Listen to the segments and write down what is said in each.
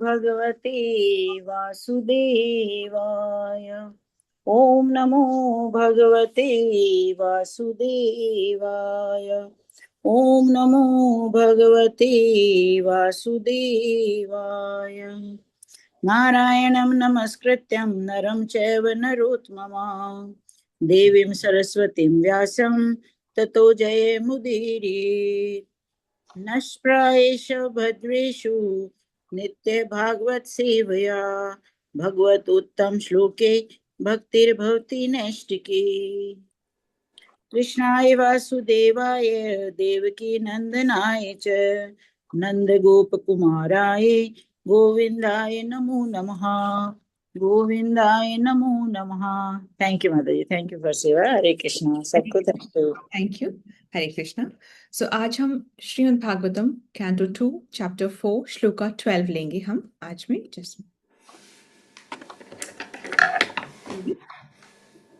भगवते वासुदेवाय। ओम नमो भगवते वासुदेवाय। ओम नमो भगवते वासुदेवाय। नारायणं नमस्कृत्यं नरं चैव नरोत्तमं देवीं सरस्वतीं व्यासं ततो जयमुदीरयेत्। नष्प्रायेषु भद्रेषु नित्यभागवत सेवया भगवत उत्तम श्लोके भक्तिर्भवति नैष्टिकी। कृष्णाय वासुदेवाय देवकी नंदनाय च नंद गोप कुमाराय गोविंदाय नमो नमः। गोविंदाय नमो नमः। Thank you Mata ji, thank you for सेवा। हरे कृष्णा सबको, thank you. Thank you. Hare Krishna. So आज हम श्रीमद् भागवतम कैंटो 2 चैप्टर 4 श्लोका 12 लेंगे हम आज में। जस्ट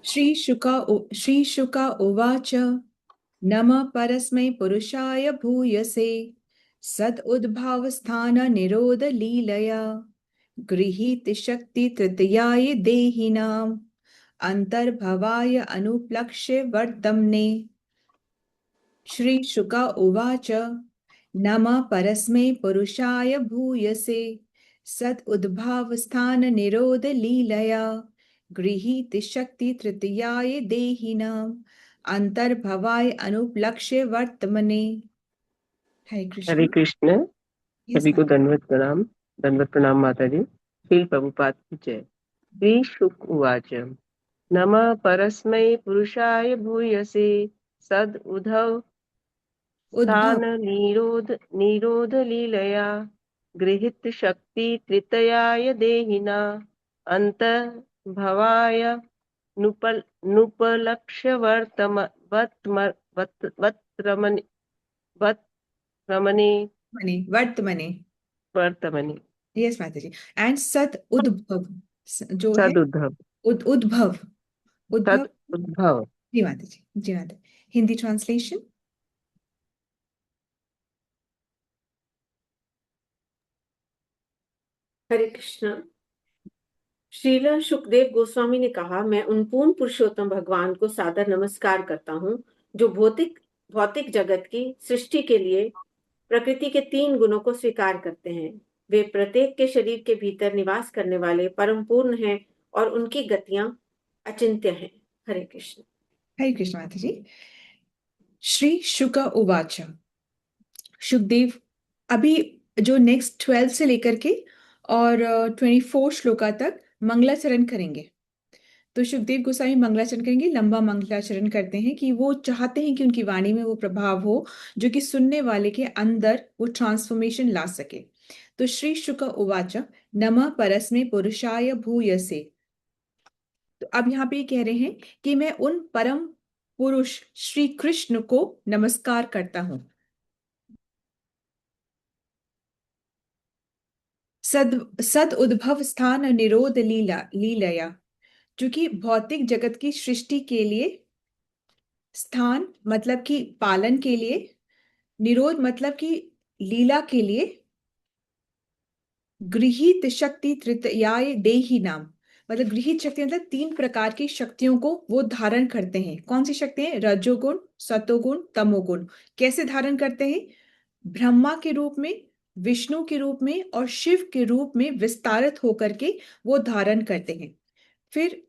श्री शुका उवाच नमः परस्मै पुरुषाय भूयसे सद उद्भाव स्थान निरोध लीलया गृहीत शक्ति तृतीयाय देहिनाम् अंतर्भवाय अनुप्लक्ष्य वर्तमने। श्री शुका उवाच नमः परस्मै पुरुषाय भूयसे सद उद्भाव स्थान निरोध लीलया गृहीत शक्ति तृतीयाय देहिनाम् अंतर्भवाय अनुप्लक्ष्य वर्तमने। हरे हरे कृष्ण। कृष्ण। यस सभी को दंडवत प्रणाम माता जी। श्री प्रभुपाद की जय। श्री शुक उवाच नमः परस्मै पुरुषाय भूयसे सद उद्धव उद्भव स्थान निरोध लीलया गृहीत शक्ति तृतीयाय देहिना अंत भवाय नुपलक्ष्य वर्तमने वर्तमने। वर्तमने। यस माता जी। एंड सत उद्भव जो है सदुद्धव। उद्भव। उद्भव। सद उद्भव। जी माता जी, जी माता। हिंदी ट्रांसलेशन। हरे कृष्णा। श्रीला सुखदेव गोस्वामी ने कहा, मैं उन पूर्ण पुरुषोत्तम भगवान को सादर नमस्कार करता हूँ जो भौतिक भौतिक जगत की सृष्टि के लिए प्रकृति के 3 गुणों को स्वीकार करते हैं। वे प्रत्येक के शरीर के भीतर निवास करने वाले परम पूर्ण हैं और उनकी गतियां अचिंत्य हैं। हरे कृष्ण। हरे कृष्ण माता जी। श्री शुक उवाच। सुखदेव अभी जो नेक्स्ट 12 से लेकर के और 24 श्लोका तक मंगलाचरण करेंगे। तो सुखदेव गोस्वामी मंगलाचरण करेंगे, लंबा मंगलाचरण करते हैं कि वो चाहते हैं कि उनकी वाणी में वो प्रभाव हो जो कि सुनने वाले के अंदर वो ट्रांसफॉर्मेशन ला सके। तो श्री शुक उवाच नमः परस्मै पुरुषाय भूयसे। तो अब यहाँ पे ये कह रहे हैं कि मैं उन परम पुरुष श्री कृष्ण को नमस्कार करता हूं। सद उद्भव स्थान निरोध लीलया, जो कि भौतिक जगत की सृष्टि के लिए, स्थान मतलब कि पालन के लिए, निरोध मतलब कि लीला के लिए, गृहीत शक्ति तृतीयाय देही नाम मतलब गृहीत शक्ति मतलब 3 प्रकार की शक्तियों को वो धारण करते हैं। कौन सी शक्ति है? रजोगुण, सतोगुण, तमोगुण। कैसे धारण करते हैं? ब्रह्मा के रूप में, विष्णु के रूप में और शिव के रूप में विस्तारित होकर के वो धारण करते हैं। फिर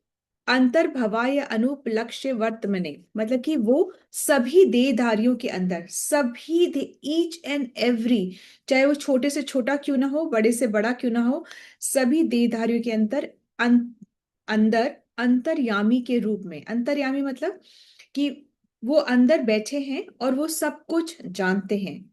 अंतर्भवाय अनुपलक्ष्य वर्तमने मतलब कि वो सभी देहधारियों के अंदर, सभी ईच एंड एवरी, चाहे वो छोटे से छोटा क्यों ना हो, बड़े से बड़ा क्यों ना हो, सभी देहधारियों के अंदर अंतर्यामी के रूप में। अंतर्यामी मतलब कि वो अंदर बैठे हैं और वो सब कुछ जानते हैं।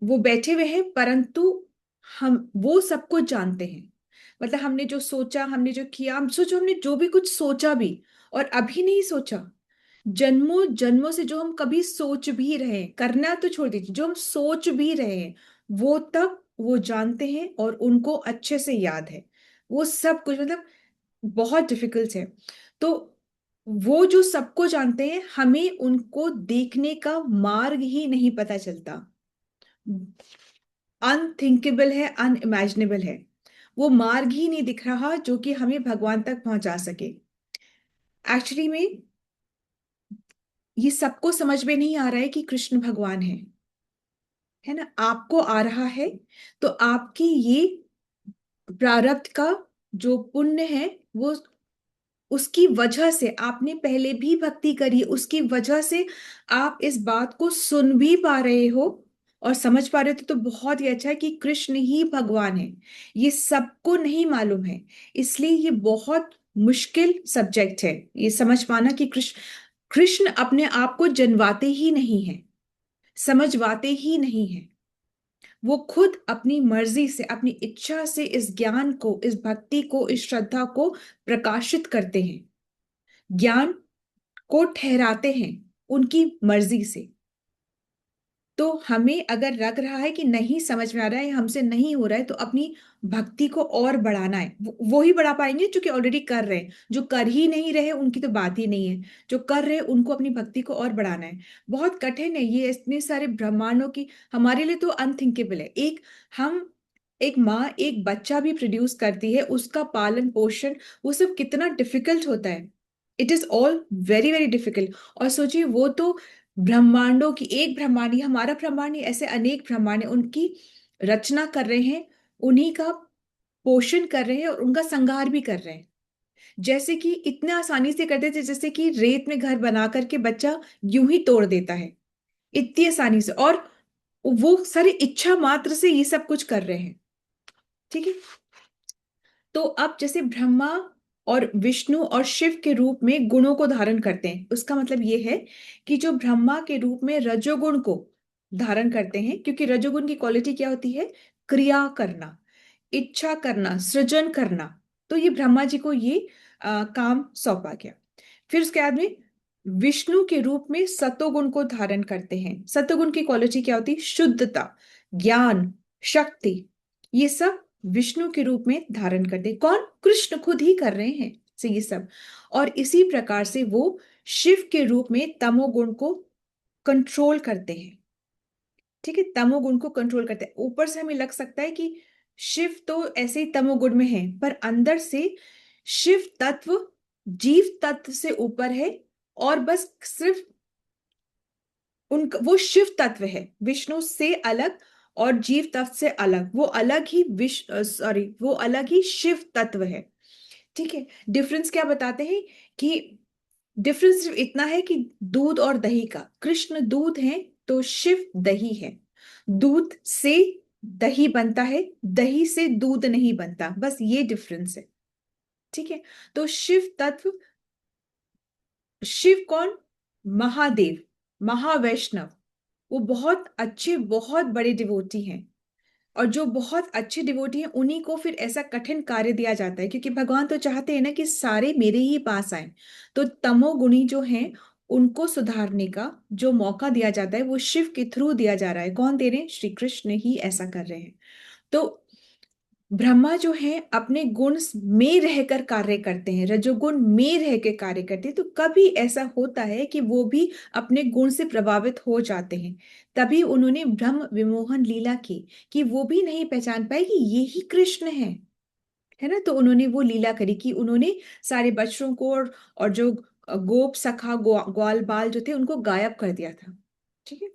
वो बैठे हुए हैं परंतु हम वो सब कुछ जानते हैं। मतलब हमने जो सोचा, हमने जो किया, हम सोचो हमने जो भी कुछ सोचा भी और अभी नहीं सोचा, जन्मों जन्मों से जो हम कभी सोच भी रहे हैं, करना तो छोड़ दीजिए, जो हम सोच भी रहे हैं वो तक वो जानते हैं और उनको अच्छे से याद है। वो सब कुछ मतलब बहुत डिफिकल्ट है। तो वो जो सबको जानते हैं, हमें उनको देखने का मार्ग ही नहीं पता चलता। अनथिंकेबल है, अनइमेजिनेबल है। वो मार्ग ही नहीं दिख रहा जो कि हमें भगवान तक पहुंचा सके। एक्चुअली में ये सबको समझ में नहीं आ रहा है कि कृष्ण भगवान है ना। आपको आ रहा है तो आपकी ये प्रारब्ध का जो पुण्य है वो, उसकी वजह से आपने पहले भी भक्ति करी, उसकी वजह से आप इस बात को सुन भी पा रहे हो और समझ पा रहे हो, तो बहुत ही अच्छा है कि कृष्ण ही भगवान है। ये सबको नहीं मालूम है, इसलिए ये बहुत मुश्किल सब्जेक्ट है ये समझ पाना कि कृष्ण कृष्ण अपने आप को जनवाते ही नहीं है, समझवाते ही नहीं है। वो खुद अपनी मर्जी से, अपनी इच्छा से इस ज्ञान को, इस भक्ति को, इस श्रद्धा को प्रकाशित करते हैं, ज्ञान को ठहराते हैं उनकी मर्जी से। तो हमें अगर लग रहा है कि नहीं समझ में आ रहा है, हमसे नहीं हो रहा है, तो अपनी भक्ति को और बढ़ाना है। वो ही बढ़ा पाएंगे जो कि ऑलरेडी कर रहे हैं। जो कर ही नहीं रहे उनकी तो बात ही नहीं है, जो कर रहे हैं उनको अपनी भक्ति को और बढ़ाना है। बहुत कठिन है ये, इतने सारे ब्रह्मांडों की हमारे लिए तो अनथिंकेबल है। एक माँ एक बच्चा भी प्रोड्यूस करती है, उसका पालन पोषण वो सब कितना डिफिकल्ट होता है। It is all very very difficult. और सोचिए वो तो ब्रह्मांडों की, एक ब्रह्मांड, ये हमारा ब्रह्मांड नहीं, ऐसे अनेक ब्रह्मांड है, उनकी रचना कर रहे हैं, उन्हीं का पोषण कर रहे हैं और उनका संहार भी कर रहे हैं। जैसे कि इतने आसानी से करते थे, जैसे कि रेत में घर बना करके बच्चा यूं ही तोड़ देता है, इतनी आसानी से। और वो सारी इच्छा मात्र से ये सब कुछ कर रहे हैं। ठीक है। तो अब जैसे ब्रह्मा और विष्णु और शिव के रूप में गुणों को धारण करते हैं, उसका मतलब ये है कि जो ब्रह्मा के रूप में रजोगुण को धारण करते हैं, क्योंकि रजोगुण की क्वालिटी क्या होती है? क्रिया करना, इच्छा करना, सृजन करना। तो ये ब्रह्मा जी को ये काम सौंपा गया। फिर उसके बाद में विष्णु के रूप में सतोगुण को धारण करते हैं। सतोगुण की क्वालिटी क्या होती है? शुद्धता, ज्ञान, शक्ति। ये सब विष्णु के रूप में धारण करते हैं। कौन? कृष्ण खुद ही कर रहे हैं से ये सब। और इसी प्रकार से वो शिव के रूप में तमोगुण को कंट्रोल करते हैं। ठीक है, तमोगुण को कंट्रोल करते हैं। ऊपर से हमें लग सकता है कि शिव तो ऐसे ही तमोगुण में है, पर अंदर से शिव तत्व जीव तत्व से ऊपर है, और बस सिर्फ उनका वो शिव तत्व है, विष्णु से अलग और जीव तत्व से अलग। वो अलग ही वो अलग ही शिव तत्व है। ठीक है। डिफरेंस क्या बताते हैं कि डिफरेंस सिर्फ इतना है कि दूध और दही का। कृष्ण दूध है तो शिव दही है। दूध से दही बनता है, दही से दूध नहीं बनता, बस ये डिफरेंस है। ठीक है। तो शिव तत्व, शिव कौन? महादेव, महावैष्णव। वो बहुत अच्छे, बहुत बड़े डिवोटी हैं। और जो बहुत अच्छे डिवोटी हैं उन्हीं को फिर ऐसा कठिन कार्य दिया जाता है, क्योंकि भगवान तो चाहते हैं ना कि सारे मेरे ही पास आए। तो तमोगुणी जो हैं उनको सुधारने का जो मौका दिया जाता है वो शिव के थ्रू दिया जा रहा है। कौन दे रहे हैं? श्री कृष्ण ही ऐसा कर रहे हैं। तो ब्रह्मा जो है अपने गुण में रहकर कार्य करते हैं, रजोगुण में रह के कार्य करते हैं। तो कभी ऐसा होता है कि वो भी अपने गुण से प्रभावित हो जाते हैं। तभी उन्होंने ब्रह्म विमोहन लीला की कि वो भी नहीं पहचान पाए कि ये ही कृष्ण है ना। तो उन्होंने वो लीला करी कि उन्होंने सारे बच्चों को और जो गोप सखा ग्वाल बाल जो थे उनको गायब कर दिया था। ठीक है।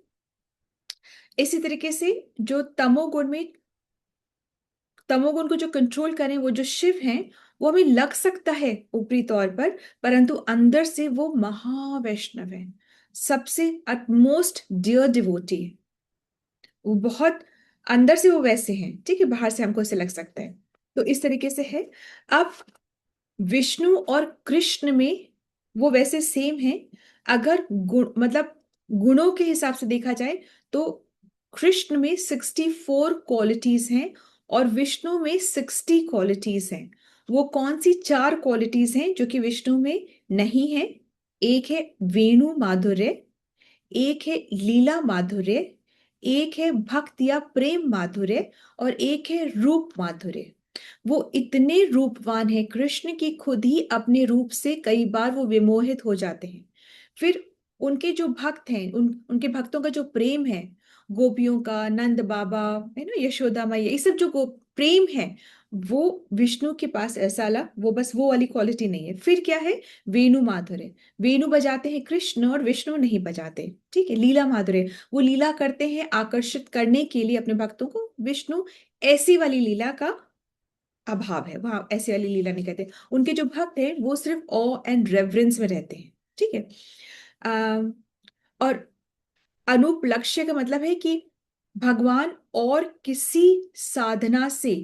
इसी तरीके से जो तमोगुण को जो कंट्रोल करें वो जो शिव हैं, वो हमें लग सकता है ऊपरी तौर पर, परंतु अंदर से वो महावैष्णव है, सबसे मोस्ट डियर डिवोटी है। वो बहुत अंदर से वो वैसे हैं। ठीक है, बाहर से हमको ऐसे लग सकता है। तो इस तरीके से है। अब विष्णु और कृष्ण में वो वैसे सेम है। अगर गुण मतलब गुणों के हिसाब से देखा जाए तो कृष्ण में 64 क्वालिटीज हैं और विष्णु में 60 क्वालिटीज हैं। वो कौन सी 4 क्वालिटीज हैं जो कि विष्णु में नहीं है? एक है वेणु माधुर्य, एक है लीला माधुर्य, एक है भक्त या प्रेम माधुर्य, और एक है रूप माधुर्य। वो इतने रूपवान है कृष्ण की, खुद ही अपने रूप से कई बार वो विमोहित हो जाते हैं। फिर उनके जो भक्त हैं, उनके भक्तों का जो प्रेम है गोपियों का, नंद बाबा, है ना, यशोदा मैया, ये सब जो प्रेम है वो विष्णु के पास ऐसा वाला, वो बस वो वाली क्वालिटी नहीं है। फिर क्या है, वेणु माधुर्य, वेणु बजाते हैं कृष्ण और विष्णु नहीं बजाते, ठीक है। लीला माधुर्य, वो लीला करते हैं आकर्षित करने के लिए अपने भक्तों को, विष्णु ऐसी वाली लीला का अभाव है, वहां ऐसी वाली लीला नहीं करते। उनके जो भक्त हैं वो सिर्फ ऑ एंड रेवरेंस में रहते हैं, ठीक है। अम, और अनुपलक्ष्य का मतलब है कि भगवान और किसी साधना से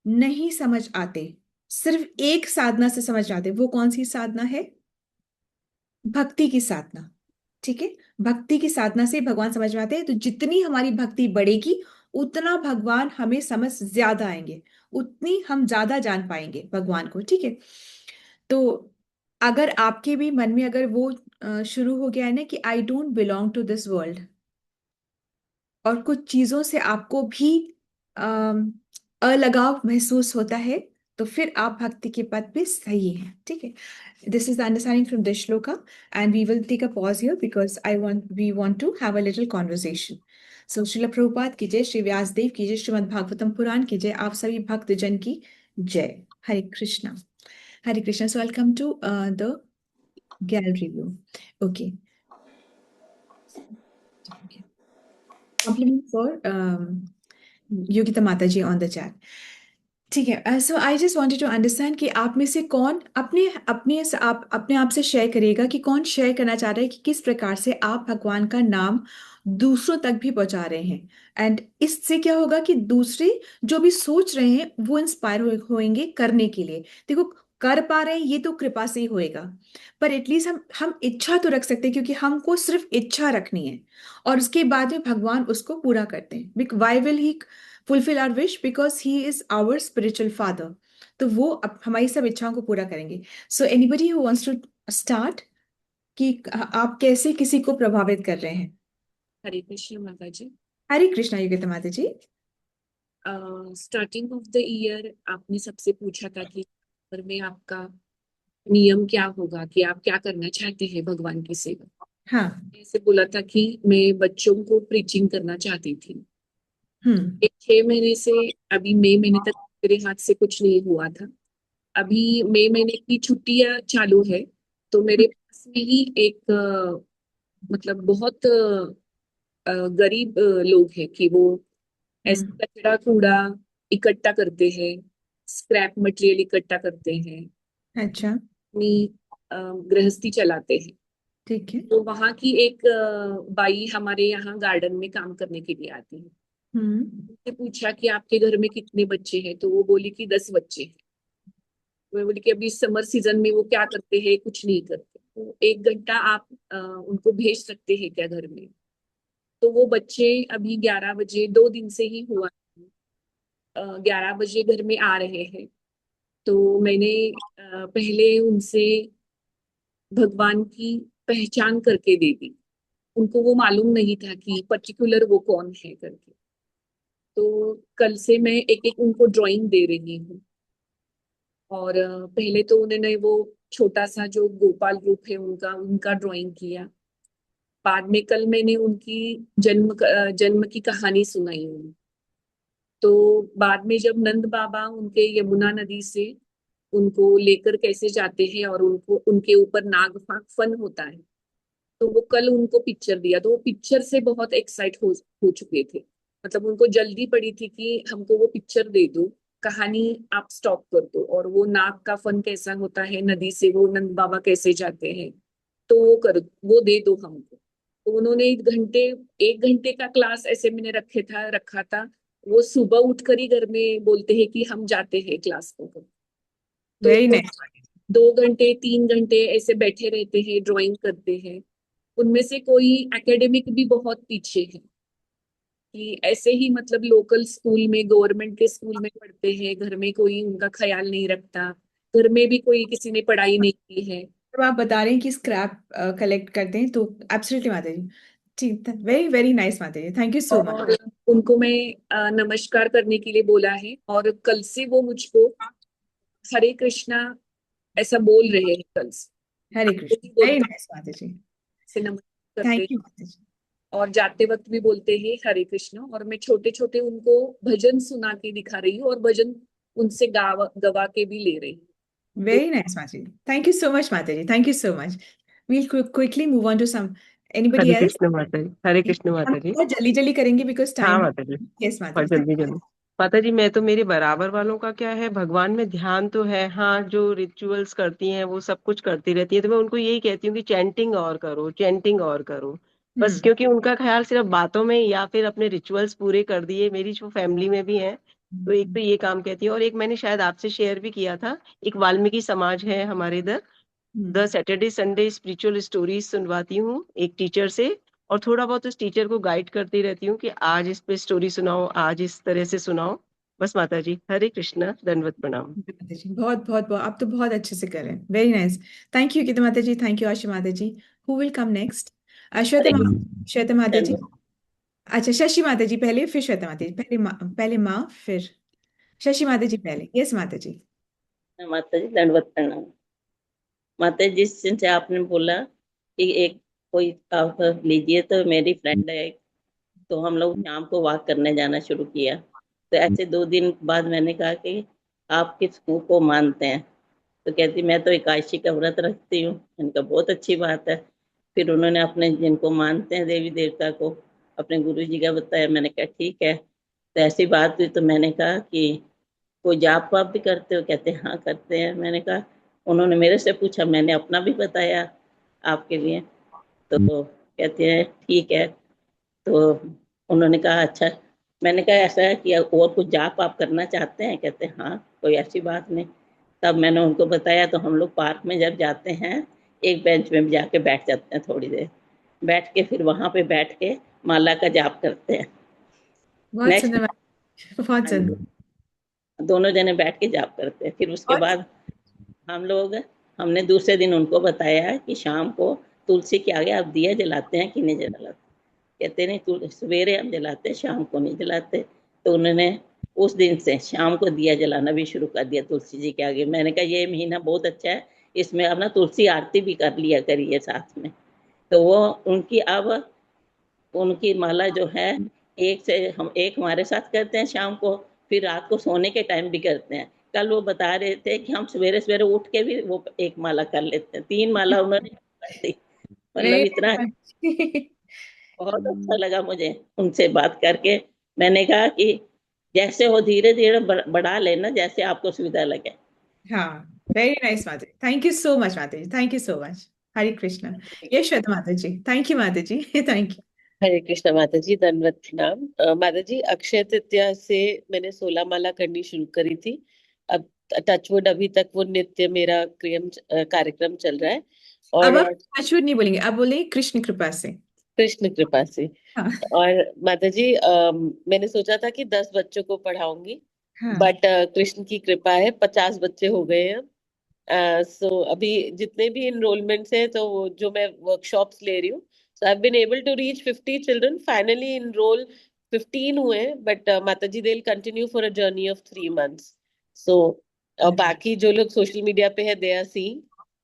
नहीं समझ आते, सिर्फ एक साधना से समझ आते। वो कौन सी साधना है? भक्ति की साधना, ठीक है। भक्ति की साधना से भगवान समझ में आते हैं। तो जितनी हमारी भक्ति बढ़ेगी उतना भगवान हमें समझ ज्यादा आएंगे, उतनी हम ज्यादा जान पाएंगे भगवान को, ठीक है। तो अगर आपके भी मन में अगर वो शुरू हो गया है ना कि I don't belong to this world, और कुछ चीजों से आपको भी अम, अलगाव महसूस होता है, तो फिर आप भक्ति के पथ पे सही हैं, ठीक है। This is the understanding from this shloka, and we will take a pause here because we want to have a little conversation. So Srila Prabhupada की जय, श्री व्यासदेव की जय, श्रीमद् भागवतम पुराण की जय, आप सभी भक्त जन की जय। Hare Krishna, Hare Krishna. So welcome to the gallery view. Okay. Compliment for Yogita Mataji on the chat. ठीक है। So I just wanted to understand कि आप में से कौन अपने अपने आप अपने आप से शेयर करेगा कि कौन शेयर करना चाह रहा है कि किस प्रकार से आप भगवान का नाम दूसरों तक भी पहुंचा रहे हैं। एंड इससे क्या होगा कि दूसरे जो भी सोच रहे हैं वो इंस्पायर होंगे करने के लिए। देखो, कर पा रहे हैं ये तो कृपा से ही होएगा, पर एटलीस्ट हम इच्छा तो रख सकते हैं, क्योंकि हमको सिर्फ इच्छा रखनी है और उसके बाद में भगवान उसको पूरा करते हैं। Why will he fulfil our wish? Because he is our spiritual father. तो वो हमारी सब इच्छाओं को पूरा करेंगे। So anybody who wants to start, कि आप कैसे किसी को प्रभावित कर रहे हैं? हरे कृष्ण माता जी। हरे कृष्णा योगिता माता जी। स्टार्टिंग ऑफ द ईयर आपने सबसे पूछा था कि पर में आपका नियम क्या होगा, कि आप क्या करना चाहते हैं भगवान की सेवा। हाँ। ऐसे बोला था कि मैं बच्चों को प्रीचिंग करना चाहती थी। हम्म। 6 महीने से अभी मई महीने तक मेरे हाथ से कुछ नहीं हुआ था। अभी मई महीने की छुट्टियां चालू है, तो मेरे पास में ही एक मतलब बहुत गरीब लोग हैं कि वो ऐसे हम्म। कचरा कूड़ा इकट्ठा करते हैं, स्क्रैप मटेरियल इकट्ठा करते हैं, अच्छा। अपनी गृहस्थी चलाते हैं। ठीक है। तो वहां की एक बाई हमारे यहाँ गार्डन में काम करने के लिए आती है। हम्म। उनसे पूछा कि आपके घर में कितने बच्चे हैं, तो वो बोली कि 10 बच्चे हैं। मैं बोली कि अभी समर सीजन में वो क्या करते हैं? कुछ नहीं करते। तो 1 घंटा आप उनको भेज सकते हैं क्या घर में? तो वो बच्चे अभी 11 बजे, 2 दिन से ही हुआ, 11 बजे घर में आ रहे हैं। तो मैंने पहले उनसे भगवान की पहचान करके दे दी। उनको वो मालूम नहीं था कि पर्टिकुलर वो कौन है करके। तो कल से मैं एक एक उनको ड्राइंग दे रही हूँ। और पहले तो उन्होंने वो छोटा सा जो गोपाल रूप है उनका उनका ड्राइंग किया। बाद में कल मैंने उनकी जन्म की कहानी सुनाई उन्हें। तो बाद में जब नंद बाबा उनके यमुना नदी से उनको लेकर कैसे जाते हैं और उनको उनके ऊपर नाग फन होता है, तो वो कल उनको पिक्चर दिया। तो वो पिक्चर से बहुत एक्साइट हो चुके थे। मतलब उनको जल्दी पड़ी थी कि हमको वो पिक्चर दे दो, कहानी आप स्टॉप कर दो, और वो नाग का फन कैसा होता है, नदी से वो नंद बाबा कैसे जाते हैं, तो वो दे दो हमको। तो उन्होंने 1 घंटे का क्लास ऐसे मैंने रखा था। वो सुबह उठकर ही घर में बोलते हैं कि हम जाते हैं क्लास को। तो वेरी नाइस। 2 घंटे 3 घंटे ऐसे बैठे रहते हैं, ड्राइंग करते हैं। उनमें से कोई एकेडमिक भी बहुत पीछे है, कि ऐसे ही मतलब लोकल स्कूल में, गवर्नमेंट के स्कूल में पढ़ते हैं, घर में कोई उनका ख्याल नहीं रखता, घर में भी कोई किसी ने पढ़ाई नहीं की है। जब आप बता रहे हैं कि स्क्रैप कलेक्ट करते हैं, तो एब्सोल्युटली माता जी, ठीक, very very nice Mata ji, thank you so much. और उनको मैं नमस्कार करने के लिए बोला है, और कल से वो मुझको हरे कृष्णा ऐसा बोल रहे हैं कल से। हरे वो कृष्ण, भी वेरी बोलते नाइस माता जी, से नमस्कार करते थैंक हैं। यू माता जी। और जाते वक्त भी बोलते हैं हरे कृष्ण। और मैं छोटे छोटे उनको भजन सुना के दिखा रही हूँ और भजन उनसे गवा के भी ले रही हूँ। तो Very nice, Mataji. Thank you so much, Mataji. Thank you so much. We'll quickly move on to some anybody Hare else. Krishna Mata ji, Hare Krishna हम माता जी। बहुत जल्दी जल्दी करेंगे because हाँ time. माता जी, Yes, और Mataji. जल्दी जल्दी। माता जी, मैं तो मेरे बराबर वालों का क्या है, भगवान में ध्यान तो है, हाँ, जो रिचुअल्स करती हैं वो सब कुछ करती रहती है, तो मैं उनको यही कहती हूँ कि चैंटिंग और करो, चैंटिंग और करो। बस क्योंकि उनका ख्याल सिर्फ बातों में या फिर अपने रिचुअल्स पूरे कर दिए, मेरी जो फैमिली में भी है, तो एक तो ये काम कहती है। और एक मैंने शायद आपसे शेयर भी किया था, एक वाल्मीकि समाज है हमारे इधर, the Saturday Sunday spiritual stories सुनवाती हूँ एक टीचर से, और थोड़ा बहुत उस टीचर को गाइड करती रहती हूँ कि आज इस पे स्टोरी सुनाओ, आज इस तरह से सुनाओ। बस माता जी, हरे कृष्णा, दंडवत प्रणाम। माताजी बहुत बहुत बहुत आप तो बहुत अच्छे से कर रहे हैं। Very nice. Thank you Gita Mata ji, thank you Asha Mata ji. Who will come next? Shweta Hare Shweta Mata ji. Krishna अच्छा, शशि माता जी पहले, फिर श्वेता माता जी। पहले माँ, फिर शशि माता जी पहले। यस माता जी। माता जी, दंडवत प्रणाम। माता जी, जिस दिन से आपने बोला कि एक कोई आप लीजिए, तो मेरी फ्रेंड है एक, तो हम लोग शाम को वॉक करने जाना शुरू किया। तो ऐसे 2 दिन बाद मैंने कहा कि आप किस को मानते हैं? तो कहती मैं तो एकादशी का व्रत रखती हूँ। मैंने कहा बहुत अच्छी बात है। फिर उन्होंने अपने जिनको मानते हैं देवी देवता को, अपने गुरु जी का बताया। मैंने कहा ठीक है। तो ऐसी बात हुई तो मैंने कहा कि कोई जाप वाप भी करते हो? कहते हाँ करते हैं। मैंने कहा, उन्होंने मेरे से पूछा, मैंने अपना भी बताया आपके लिए। तो कहते हैं ठीक है। तो उन्होंने कहा अच्छा। मैंने कहा ऐसा है कि और कुछ जाप आप करना चाहते हैं? कहते हाँ, कोई ऐसी बात नहीं। तब मैंने उनको बताया। तो हम लोग पार्क में जब जाते हैं, एक बेंच में जाके बैठ जाते हैं थोड़ी देर, बैठ के फिर वहां पे बैठ के माला का जाप करते हैं। बहुत नेक्स्ट, सुंदर माता, बहुत सुंदर। दोनों जने बैठ के जाप करते हैं। फिर उसके बहुत बाद हम लोग हमने दूसरे दिन उनको बताया कि शाम को तुलसी के आगे आप दिया जलाते हैं कि नहीं जलाते? कहते नहीं, सवेरे हम जलाते हैं, शाम को नहीं जलाते। तो उन्होंने उस दिन से शाम को दिया जलाना भी शुरू कर दिया तुलसी जी के आगे। मैंने कहा ये महीना बहुत अच्छा है, इसमें अब ना तुलसी आरती भी कर लिया करिए साथ में। तो वो उनकी अब उनकी माला जो है, एक से हम एक हमारे साथ करते हैं शाम को, फिर रात को सोने के टाइम भी करते हैं। कल वो बता रहे थे कि हम सवेरे सवेरे उठ के भी वो एक माला कर लेते हैं। 3 माला उन्होंने कर दी। मतलब इतना वेरी बहुत अच्छा लगा मुझे उनसे बात करके। मैंने कहा कि जैसे वो धीरे धीरे बढ़ा लेना, जैसे आपको सुविधा लगे। हाँ, very nice Mata ji. Thank you so much Mata ji, thank you so much. Hare Krishna. ये Shweta Mata ji, thank you Mata ji. Thank you. Hare Krishna Mata ji, दंडवत प्रणाम। माता जी, अक्षय तृतीया से मैंने 16 माला करनी शुरू करी थी। अब टचवुड अभी तक वो नित्य मेरा कार्यक्रम चल रहा है। अब और आप अश्वत नहीं बोलेंगे, आप बोलेंगे कृष्ण कृपा से। कृष्ण कृपा से। हाँ और माता जी, मैंने सोचा था कि 10 बच्चों को पढ़ाऊंगी, हाँ। बट कृष्ण की कृपा है 50 बच्चे हो गए हैं। सो अभी जितने भी इनरोलमेंट्स हैं, तो जो मैं वर्कशॉप्स ले रही हूँ, so I been able to reach 50 children. Finally enroll 15 हुए, but Mata ji they continue for a journey of 3 months. So बाकी जो लोग सोशल मीडिया पे है, they are seeing.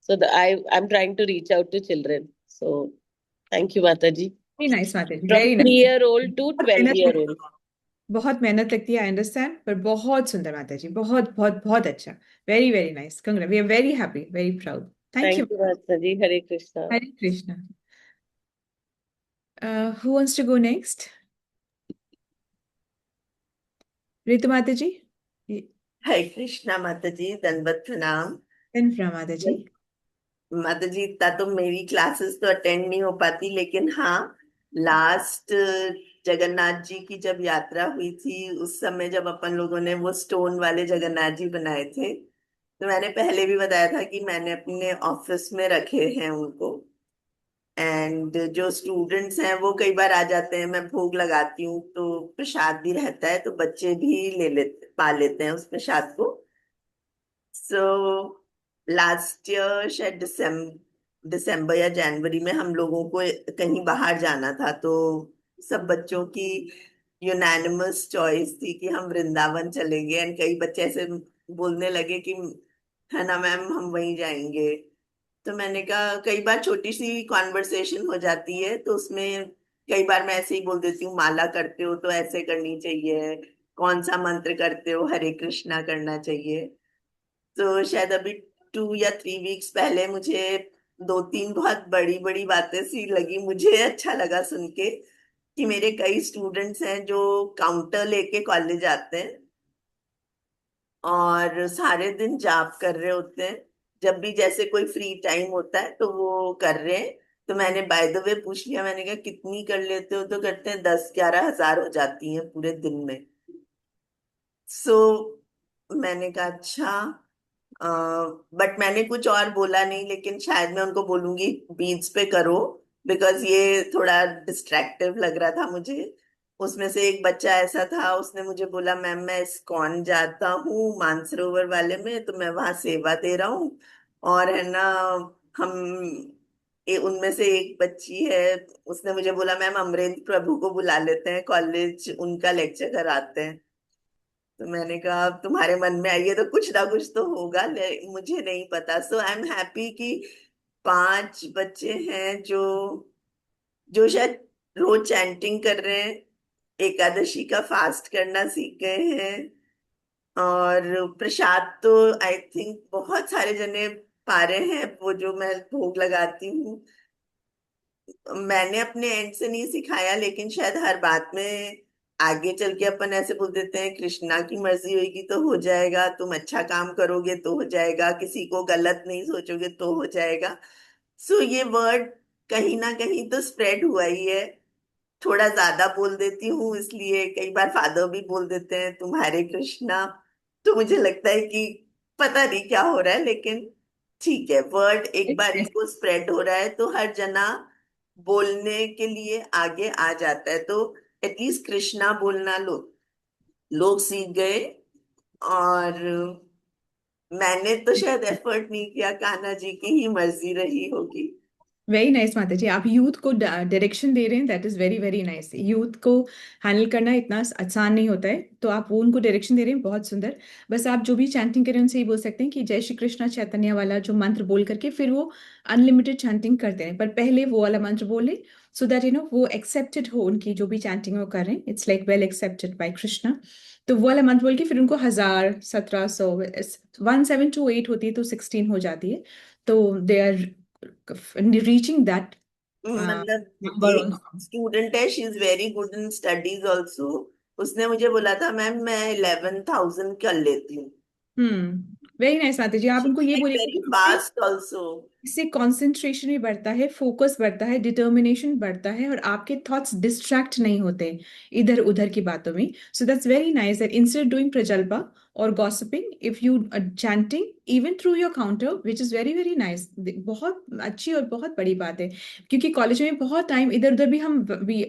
So I am trying to reach out to children. So thank you Mata ji. Very nice Mata ji, from very 3 year nice. old to बहुत 12 मेहनत year लगती old है, बहुत मेहनत लगती है, आई अंडरस्टैंड, पर बहुत सुंदर माता जी, बहुत बहुत बहुत अच्छा। Very very nice, congrat, we are very happy, very proud. Thank thank you. You Mata ji, Hare Krishna. Hare Krishna. Who wants to go next? Ritu Mata ji. Hare Krishna Mata ji, दंडवत प्रणाम। देन माता जी। माता जी, इतना तो मेरी क्लासेस तो अटेंड नहीं हो पाती, लेकिन हाँ, लास्ट जगन्नाथ जी की जब यात्रा हुई थी, उस समय जब अपन लोगों ने वो स्टोन वाले जगन्नाथ जी बनाए थे, तो मैंने पहले भी बताया था कि मैंने अपने ऑफिस में रखे हैं उनको। एंड जो स्टूडेंट्स हैं वो कई बार आ जाते हैं, मैं भोग लगाती हूँ तो प्रसाद भी रहता है, तो बच्चे भी ले लेते पा लेते हैं उस प्रसाद को। सो लास्ट ईयर शायद दिसंबर या जनवरी में हम लोगों को कहीं बाहर जाना था, तो सब बच्चों की यूनानिमस चॉइस थी कि हम वृंदावन चलेंगे। एंड कई बच्चे ऐसे बोलने लगे कि है ना मैम, हम वहीं जाएंगे। तो मैंने कहा, कई बार छोटी सी कॉन्वर्सेशन हो जाती है तो उसमें कई बार मैं ऐसे ही बोल देती हूँ, माला करते हो तो ऐसे करनी चाहिए, कौन सा मंत्र करते हो, हरे कृष्णा करना चाहिए। तो शायद अभी 2 या 3 वीक्स पहले मुझे 2-3 बहुत बड़ी बड़ी बातें सी लगी, मुझे अच्छा लगा सुन के कि मेरे कई स्टूडेंट्स हैं जो काउंटर लेके कॉलेज आते हैं और सारे दिन जाप कर रहे होते हैं, जब भी जैसे कोई फ्री टाइम होता है तो वो कर रहे हैं। तो मैंने बाय द वे पूछ लिया, मैंने कहा कितनी कर लेते हो, तो करते हैं 10-11 हज़ार हो जाती हैं पूरे दिन में। सो मैंने कहा अच्छा, बट मैंने कुछ और बोला नहीं, लेकिन शायद मैं उनको बोलूंगी बीच पे करो, बिकॉज ये थोड़ा डिस्ट्रैक्टिव लग रहा था मुझे। उसमें से एक बच्चा ऐसा था, उसने मुझे बोला मैम मैं इस्कॉन जाता हूँ मानसरोवर वाले में, तो मैं वहां सेवा दे रहा हूँ। और है ना, हम उनमें से एक बच्ची है, उसने मुझे बोला मैम अमरेंद्र प्रभु को बुला लेते हैं कॉलेज, उनका लेक्चर कराते हैं। तो मैंने कहा अब तुम्हारे मन में आई है तो कुछ ना कुछ तो होगा, मुझे नहीं पता। सो आई एम हैप्पी कि 5 बच्चे हैं जो जो शायद रोज चैंटिंग कर रहे हैं, एकादशी का फास्ट करना सीख गए हैं। और प्रसाद तो आई थिंक बहुत सारे जने पा रहे हैं, वो जो मैं भोग लगाती हूँ। मैंने अपने एंड से नहीं सिखाया, लेकिन शायद हर बात में आगे चल के अपन ऐसे बोल देते हैं कृष्णा की मर्जी होगी तो हो जाएगा, तुम अच्छा काम करोगे तो हो जाएगा, किसी को गलत नहीं सोचोगे तो हो जाएगा। सो ये वर्ड कहीं ना कहीं तो स्प्रेड हुआ ही है। थोड़ा ज्यादा बोल देती हूँ, इसलिए कई बार फादर भी बोल देते हैं तुम्हारे कृष्णा। तो मुझे लगता है कि पता नहीं क्या हो रहा है, लेकिन ठीक है, वर्ड एक बार को स्प्रेड हो रहा है तो हर जना बोलने के लिए आगे आ जाता है। तो एटलीस्ट कृष्णा बोलना लोग सीख गए। और मैंने तो शायद एफर्ट नहीं किया, कान्हा जी की ही मर्जी रही होगी। वेरी नाइस माता जी, आप यूथ को डायरेक्शन दे रहे हैं, that is very very nice. Youth को हैंडल करना इतना आसान नहीं होता है, तो आप वो उनको डायरेक्शन दे रहे हैं, बहुत सुंदर। बस आप जो भी चैंटिंग करें उनसे ही बोल सकते हैं कि जय श्री कृष्णा चैतन्य वाला जो मंत्र बोल करके फिर वो अनलिमिटेड चैंटिंग करते हैं, पर पहले वो वाला मंत्र बोले, सो दैट वो एक्सेप्टेड हो, उनकी जो भी चैंटिंग वो कर रहे हैं, it's like well accepted by Krishna. तो वो वाला मंत्र बोल के फिर उनको 1000, 1700, 1728 होती है तो 16 हो जाती है, तो दे आर reaching that मतलब number एक on. स्टूडेंट है, she is very good in studies also. उसने मुझे बोला था मैम मैं 11,000 कर लेती हूँ। वेरी नाइस माता जी, आप उनको ये बोलिए वेरी कि फास्ट ऑल्सो। इससे कंसंट्रेशन भी बढ़ता है, फोकस बढ़ता है, डिटर्मिनेशन बढ़ता है, और आपके थॉट्स डिस्ट्रैक्ट नहीं होते इधर उधर की बातों में। So that's very nice that instead doing prajalpa और gossiping, if you chanting even through your counter, which is very very nice. बहुत अच्छी और बहुत बड़ी बात है, क्योंकि कॉलेज में बहुत टाइम इधर उधर भी हम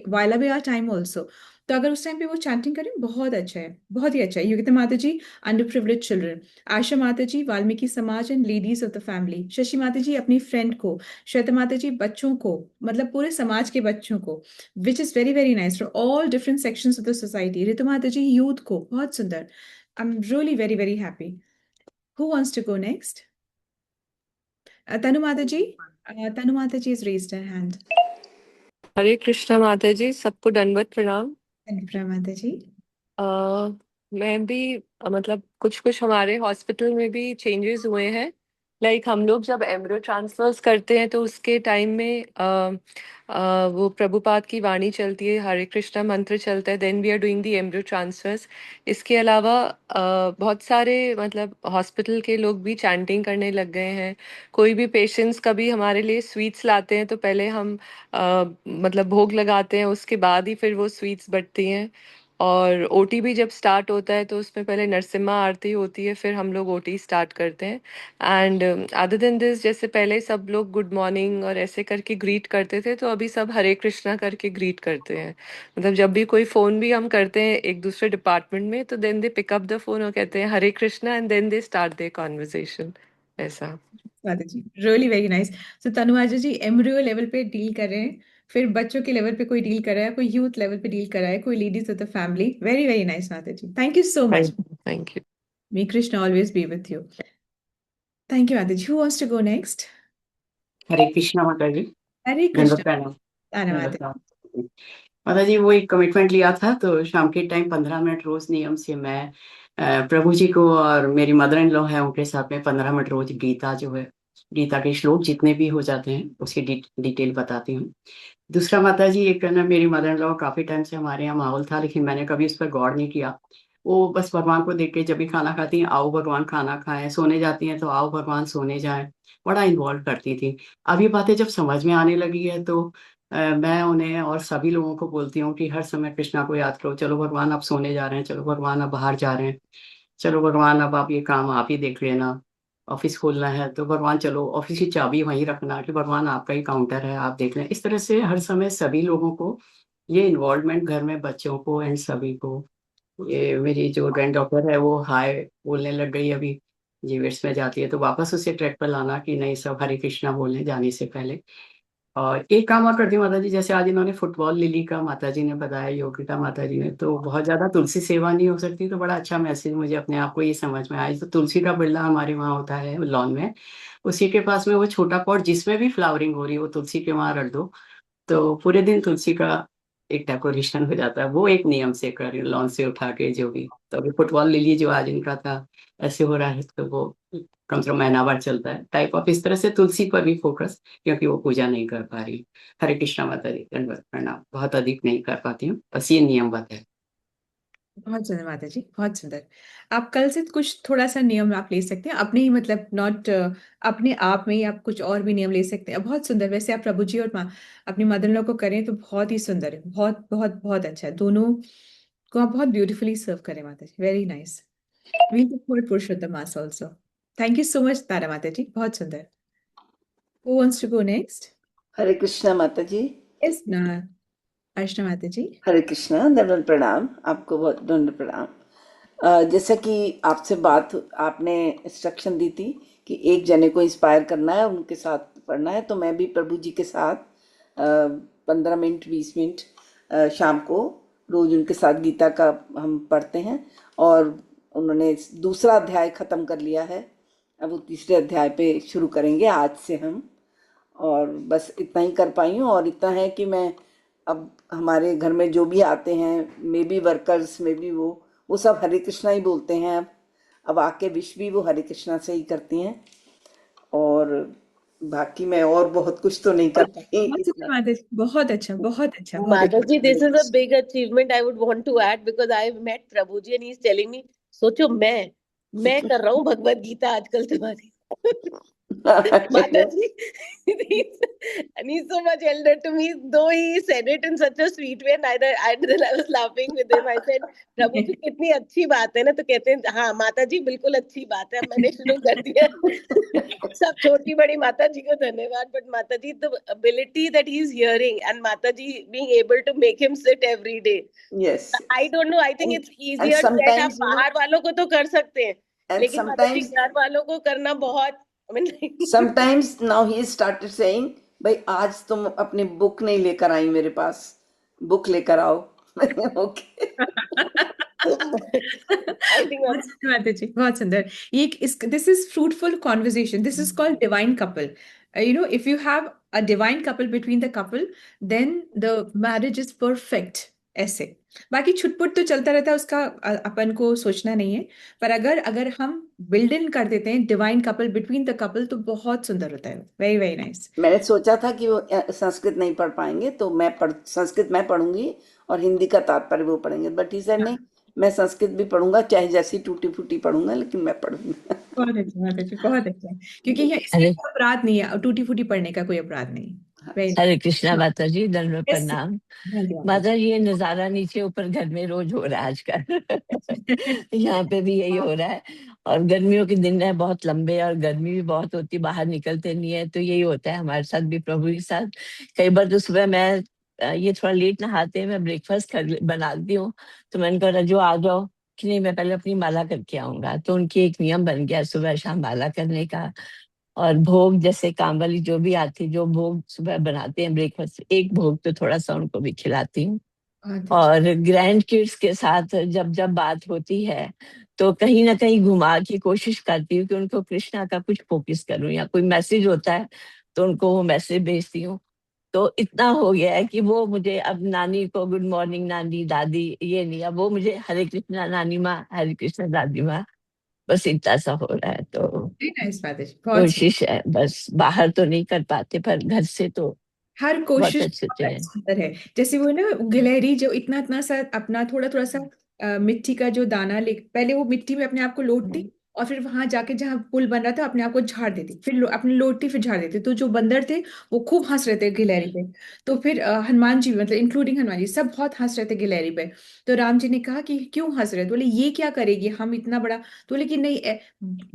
while away our time also, तो अगर उस टाइम पे वो चैंटिंग करें बहुत अच्छा है, बहुत ही अच्छा है। योगिता माता जी, अंडर प्रिविलेज चिल्ड्रन, आशा माता जी वाल्मीकि समाज and ladies of the family, Shashi माता जी अपनी फ्रेंड को, श्वेता माता जी बच्चों को, मतलब पूरे समाज के बच्चों को, which is very very nice for all different sections of the society. Ritu Mata ji youth को, बहुत सुंदर। I am really very very happy. Who wants to go next? Tanu Mata ji, Tanu Mata ji is raised her hand. Hare Krishna Mata ji, सबको दंडवत प्रणाम। माता जी। अ, मैं भी मतलब कुछ कुछ हमारे हॉस्पिटल में भी चेंजेस हुए हैं। लाइक हम लोग जब एम्ब्रियो ट्रांसफर्स करते हैं तो उसके टाइम में वो प्रभुपाद की वाणी चलती है, हरे कृष्णा मंत्र चलता है, then we are doing the embryo transfers. इसके अलावा बहुत सारे मतलब हॉस्पिटल के लोग भी चैंटिंग करने लग गए हैं। कोई भी पेशेंट्स कभी हमारे लिए स्वीट्स लाते हैं तो पहले हम मतलब भोग लगाते हैं, उसके बाद ही फिर वो स्वीट्स बंटती हैं। और ओटी भी जब स्टार्ट होता है तो उसमें पहले नरसिम्हा आरती होती है, फिर हम लोग ओटी स्टार्ट करते हैं। एंड अदर देन दिस, जैसे पहले सब लोग गुड मॉर्निंग और ऐसे करके ग्रीट करते थे, तो अभी सब हरे कृष्णा करके ग्रीट करते हैं। मतलब जब भी कोई फोन भी हम करते हैं एक दूसरे डिपार्टमेंट में, तो then they pick up the phone और कहते हैं Hare Krishna, and then they start their conversation, ऐसा। Mata ji really very nice. So Tanu Mata ji embryo level पे डील कर रहे हैं, फिर बच्चों के लेवल पे कोई डील कर रहा है, कोई यूथ लेवल पे डील कर रहा है, कोई ladies of the family. Very very nice Mata ji, thank you so much. Thank you. May Krishna always be with you. Thank you Mata ji. Who wants to go next? Hare Krishna Mata ji, हरे दंडवत कृष्ण। प्रणाम। धन्यवाद। दंडवत प्रणाम। माता जी वो एक कमिटमेंट लिया था, तो शाम के टाइम 15 मिनट रोज नियम से मैं प्रभु जी को और मेरी मदर इन लॉ है उनके साथ में 15 मिनट रोज गीता जो है, गीता के श्लोक जितने भी हो जाते हैं उसकी डिटेल बताती हूँ। दूसरा माता जी, एक है ना, मेरी मदर इन लॉ काफी टाइम से हमारे यहाँ माहौल था, लेकिन मैंने कभी उस पर गौर नहीं किया। वो बस भगवान को देख के जब भी खाना खाती हैं, आओ भगवान खाना खाएं, सोने जाती हैं तो आओ भगवान सोने जाएं, बड़ा इन्वॉल्व करती थी। अब ये बातें जब समझ में आने लगी है तो मैं उन्हें और सभी लोगों को बोलती हूँ कि हर समय कृष्णा को याद करो, चलो भगवान आप सोने जा रहे हैं, चलो भगवान आप बाहर जा रहे हैं, चलो भगवान अब आप ये काम आप ही देख लेना, ऑफिस खोलना है तो भगवान चलो ऑफिस की चाबी वहीं रखना कि भगवान आपका ही काउंटर है आप देख लें। इस तरह से हर समय सभी लोगों को ये इन्वॉल्वमेंट, घर में बच्चों को एंड सभी को। ये मेरी जो ग्रैंड डॉटर है वो हाय बोलने लग गई अभी, जीवेट्स में जाती है तो वापस उसे ट्रैक पर लाना कि नहीं सब हरे कृष्णा बोलने जाने से पहले। और एक काम और करती हूँ माता जी, जैसे आज इन्होंने फुटबॉल लिली का माता जी ने बताया, योगिता माता जी ने, तो बहुत ज्यादा तुलसी सेवा नहीं हो सकती, तो बड़ा अच्छा मैसेज मुझे अपने आप को ये समझ में आया। तो तुलसी का बिरला हमारे वहाँ होता है लॉन में, उसी के पास में वो छोटा पॉट जिसमें भी फ्लावरिंग हो रही है वो तुलसी के वहां रख दो, तो पूरे दिन तुलसी का एक डेकोरेशन हो जाता है। वो एक नियम से कर रही हूँ, लॉन से उठा के जो भी। तो अभी फुटबॉल लिली जो आज इनका था ऐसे हो रहा है, तो वो कम से कम महीना भर चलता है टाइप ऑफ, इस तरह से तुलसी पर भी फोकस, क्योंकि वो पूजा नहीं कर पा रही। हरे कृष्णा माता जी, दंडवत प्रणाम। बहुत अधिक नहीं कर पाती हूँ, बस ये नियमबद्ध है। बहुत सुंदर माता जी, बहुत सुंदर। आप कल से कुछ थोड़ा सा नियम आप ले सकते हैं अपने ही, मतलब नॉट अपने आप में ही आप कुछ और भी नियम ले सकते हैं। बहुत सुंदर। वैसे आप प्रभु जी और अपनी मदर इन लॉ को करें तो बहुत ही सुंदर है, बहुत बहुत बहुत अच्छा है। दोनों को आप बहुत ब्यूटीफुली सर्व करें Mata ji, very nice. Will support Purushottam Maas also. Thank you so much Tara Mata ji, बहुत सुंदर। Who wants to go next? Hare Krishna Mata ji. Yes ना, अर्चना माता जी। हरे कृष्णा, दंडवत प्रणाम, आपको बहुत दंडवत प्रणाम। जैसा कि आपसे बात, आपने इंस्ट्रक्शन दी थी कि एक जने को इंस्पायर करना है, उनके साथ पढ़ना है, तो मैं भी प्रभु जी के साथ 15 मिनट 20 मिनट शाम को रोज उनके साथ गीता का हम पढ़ते हैं। और उन्होंने दूसरा अध्याय खत्म कर लिया है, अब वो तीसरे अध्याय पे शुरू करेंगे आज से हम। और बस इतना ही कर पाई हूँ। और इतना है कि मैं अब हमारे घर में जो भी आते हैं, may be workers, may be वो सब हरे कृष्णा ही बोलते हैं। अब आके विश भी वो हरे कृष्णा से ही करती हैं। और बाकी मैं और बहुत कुछ तो नहीं कर पाई बहुत इतना। सुंदर माता जी, बहुत अच्छा, बहुत अच्छा, बहुत Mataji, अच्छा। this is a big achievement I would want to add because I've met Prabhuji and he's telling me, सोचो मैं कर रहा हूँ भगवत गीता आजकल तुम्हारी। Mataji, and he's so much elder to me, though he said it in such a sweet way, and I was laughing with him. I said, प्रभु जी कितनी अच्छी बात है ना, तो कहते हैं हाँ माता जी बिल्कुल अच्छी बात है, मैंने शुरू कर दिया। सब छोटी बड़ी माता जी को धन्यवाद, but माता जी the ability that he is hearing and माता जी being able to make him sit every day. Yes. I don't know, I think And- it's and easier said। आप sometimes, you know, बाहर वालों को तो कर सकते हैं, and लेकिन माता जी sometimes घर वालों को करना बहुत, I mean, sometimes now he started saying, भाई आज तुम अपनी बुक नहीं लेकर आई मेरे पास, बुक लेकर आओ। ओके। I think बहुत सुंदर माता जी, बहुत सुंदर। This is fruitful conversation, this is called divine couple. You know, if you have a divine couple between the couple, then the marriage is perfect। ऐसे बाकी छुटपुट तो चलता रहता है, उसका अपन को सोचना नहीं है। पर अगर अगर हम बिल्ड इन कर देते हैं divine couple between the couple, तो बहुत सुंदर होता है। Very very nice. मैंने सोचा था कि वो संस्कृत नहीं पढ़ पाएंगे, तो संस्कृत मैं पढ़ूंगी और हिंदी का तात्पर्य वो पढ़ेंगे। बट ही सेड नहीं, मैं संस्कृत भी पढ़ूंगा, चाहे जैसी टूटी फूटी पढ़ूंगा, लेकिन मैं पढ़ूंगा। बहुत अच्छा, बहुत अच्छा, बहुत अच्छा। क्योंकि यहाँ इसमें कोई अपराध नहीं है, टूटी फूटी पढ़ने का कोई अपराध नहीं। वेरी हरे कृष्णा माता जी, दंडवत Yes, प्रणाम। धन्यवाद। माता जी, ये नजारा नीचे ऊपर घर में रोज हो रहा है आजकल। यहाँ पे भी यही हो रहा है। और गर्मियों के दिन है बहुत लंबे, और गर्मी भी बहुत होती, बाहर निकलते नहीं है, तो यही होता है हमारे साथ भी प्रभु के साथ। कई बार तो सुबह मैं ये थोड़ा लेट नहाते हैं, मैं ब्रेकफास्ट बनाती हूँ, तो मैंने कहा रजो आ जाओ कि नहीं मैं पहले अपनी माला करके आऊंगा। तो उनकी एक नियम बन गया सुबह शाम माला करने का। और भोग जैसे काम वाली जो भी आती, जो भोग सुबह बनाते हैं ब्रेकफास्ट, एक भोग तो थोड़ा सा उनको भी खिलाती हूँ। और ग्रैंड किड्स के साथ जब जब बात होती है तो कहीं ना कहीं घुमा की कोशिश करती हूँ कि उनको कृष्णा का कुछ फोकस करूँ, या कोई मैसेज होता है तो उनको वो मैसेज भेजती हूँ। तो इतना हो गया है कि वो मुझे अब नानी को गुड मॉर्निंग नानी दादी ये नहीं, अब वो मुझे हरे कृष्णा नानी माँ हरे कृष्णा दादी माँ, बस इतना सा हो रहा है। तो वेरी नाइस माताजी, बहुत कोशिश है, बस बाहर तो नहीं कर पाते पर घर से तो हर बहुत कोशिश अच्छे से बहुत है। सुंदर है। जैसे वो ना गिलहरी जो इतना इतना सा अपना थोड़ा थोड़ा सा मिट्टी का जो दाना ले, पहले वो मिट्टी में अपने आप को लोटती और फिर वहां जाके जहाँ पुल बन रहा था अपने आप को झाड़ देती, फिर अपने लोटती फिर झाड़ देती। तो जो बंदर थे वो खूब हंस रहे थे गिलहरी पे। तो फिर हनुमान जी मतलब इंक्लूडिंग हनुमान जी सब बहुत हंस रहे थे गिलहरी पे। तो राम जी ने कहा कि क्यों हंस रहे हो? तो बोले ये क्या करेगी, हम इतना बड़ा। तो बोले कि नहीं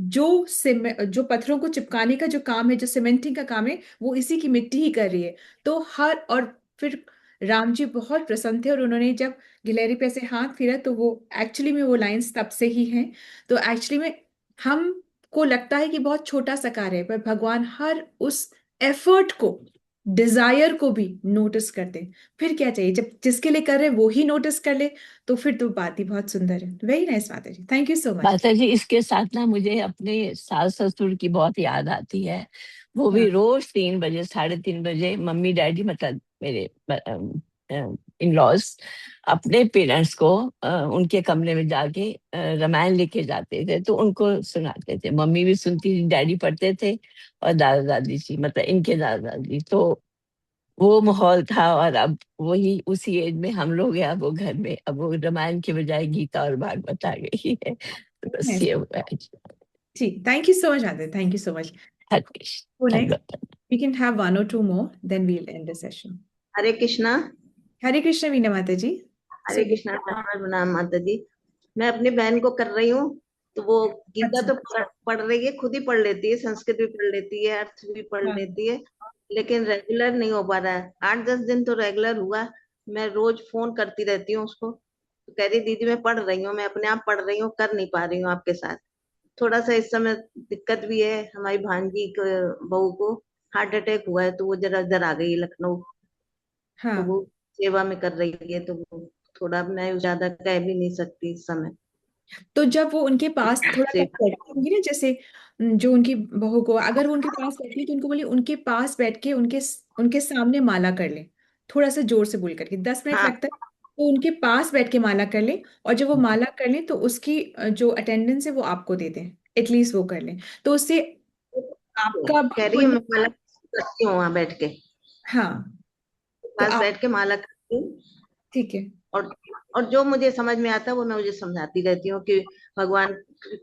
जो पत्थरों को चिपकाने का जो काम है, जो सीमेंटिंग का काम है, वो इसी की मिट्टी ही कर रही है। तो हर और फिर राम जी बहुत प्रसन्न थे और उन्होंने जब गिलहरी पे ऐसे हाथ फिरा तो वो एक्चुअली में वो लाइंस तब से ही हैं। तो एक्चुअली में हमको लगता है कि बहुत छोटा सा कार्य है, पर भगवान हर उस एफर्ट को, डिजायर को भी नोटिस करते हैं। फिर क्या चाहिए, जब जिसके लिए कर रहे हैं वो ही नोटिस कर ले, तो फिर तो बात ही बहुत सुंदर है। Very nice Mata ji, thank you so much. Mata जी इसके साथ ना मुझे अपने सास ससुर की बहुत याद आती है। वो भी हाँ रोज 3 बजे 3:30 बजे मम्मी डैडी मतलब मेरे इन लॉज अपने पेरेंट्स को उनके कमरे में जाके रामायण लेके जाते थे, तो उनको सुनाते थे। मम्मी भी सुनती थी, डैडी पढ़ते थे और दादा दादी जी मतलब इनके दादा दादी। तो वो माहौल था और अब वही उसी एज में हम लोग हैं। अब वो घर में अब वो रामायण के बजाय गीता और भागवत आ गई है। तो बस नाइस। ये हुआ है। ठीक, thank you so much Aditya, thank you so much. Her Krishna Who next? धन्यवाद। We can have one or two more, then we'll end the session. हरे कृष्णा। हरे कृष्ण वीणा माता जी। हरे कृष्णा प्रणाम माता जी। मैं अपनी बहन को कर रही हूँ, तो वो गीता अच्छा। तो पढ़ रही है, खुद ही पढ़ लेती है, संस्कृत भी पढ़ लेती है, अर्थ भी पढ़ हाँ लेती है, लेकिन रेगुलर नहीं हो पा रहा है। 8-10 दिन तो रेगुलर हुआ। मैं रोज फोन करती रहती हूँ उसको, तो कह रही दीदी मैं पढ़ रही हूँ, मैं अपने आप पढ़ रही हूँ, कर नहीं पा रही हूँ आपके साथ। थोड़ा सा इस समय दिक्कत भी है। हमारी भांजी बहू को हार्ट अटैक हुआ है, तो वो जरा इधर आ गई है लखनऊ, तो हाँ। वो सेवा में कर रही है, तो वो थोड़ा मैं ज्यादा कह भी नहीं सकती इस समय तो जब वो उनके पास थोड़ा सा से। बैठती होंगी ना, जैसे जो उनकी बहू को, अगर वो उनके पास बैठी तो उनको बोलिए उनके पास बैठ के उनके उनके सामने माला कर ले। थोड़ा सा जोर से बोल करके, 10 मिनट हाँ लगता है। तो उनके पास बैठ के माला कर ले, और जब वो माला कर ले तो उसकी जो अटेंडेंस है वो आपको दे दें, एटलीस्ट वो कर लें। तो उससे आपका भी कह रही है पुण्य। मैं माला करती हूँ वहां बैठ के, हाँ तो पास आप, बैठ के माला करती हूँ। ठीक है। और और जो मुझे समझ में आता है वो मैं मुझे समझाती रहती हूँ कि भगवान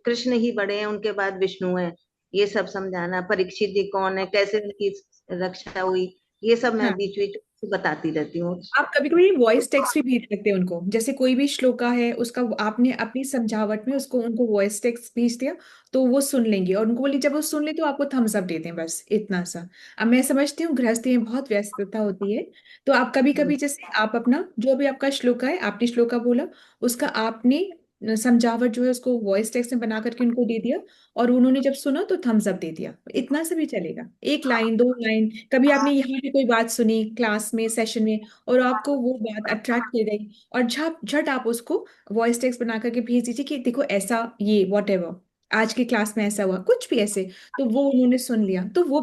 कृष्ण ही बड़े हैं, उनके बाद विष्णु है, ये सब समझाना। परीक्षित जी कौन है, कैसे उनकी रक्षा हुई, ये सब मैं हाँ, बीच बीच बताती रहती हूँ। आप कभी कभी वॉइस टेक्स्ट भी भेज सकते हैं उनको। जैसे कोई भी श्लोका है उसका आपने अपनी समझावट में उसको उनको वॉइस टेक्स्ट भेज दिया, तो वो सुन लेंगे। और उनको बोलिए जब वो सुन ले तो आपको थम्स अप दे दें, बस इतना सा। अब मैं समझती हूँ गृहस्थी में बहुत व्यस्तता होती है, तो आप कभी कभी जैसे आप अपना जो भी आपका श्लोका है, आपने श्लोका बोला, उसका आपने समझावट जो है उसको वॉइस टेक्स्ट में बना करके उनको दे दिया, और उन्होंने जब सुना तो थम्स अप दे दिया। इतना से भी चलेगा, 1 लाइन 2 लाइन। कभी आपने यहाँ पे कोई बात सुनी क्लास में सेशन में और आपको वो बात अट्रैक्ट कर गई, और झट झट आप उसको वॉइस टेक्स्ट बना करके भेज दीजिए कि देखो ऐसा, ये वॉट एवर आज की क्लास में ऐसा हुआ, कुछ भी ऐसे। तो वो उन्होंने सुन लिया, तो वो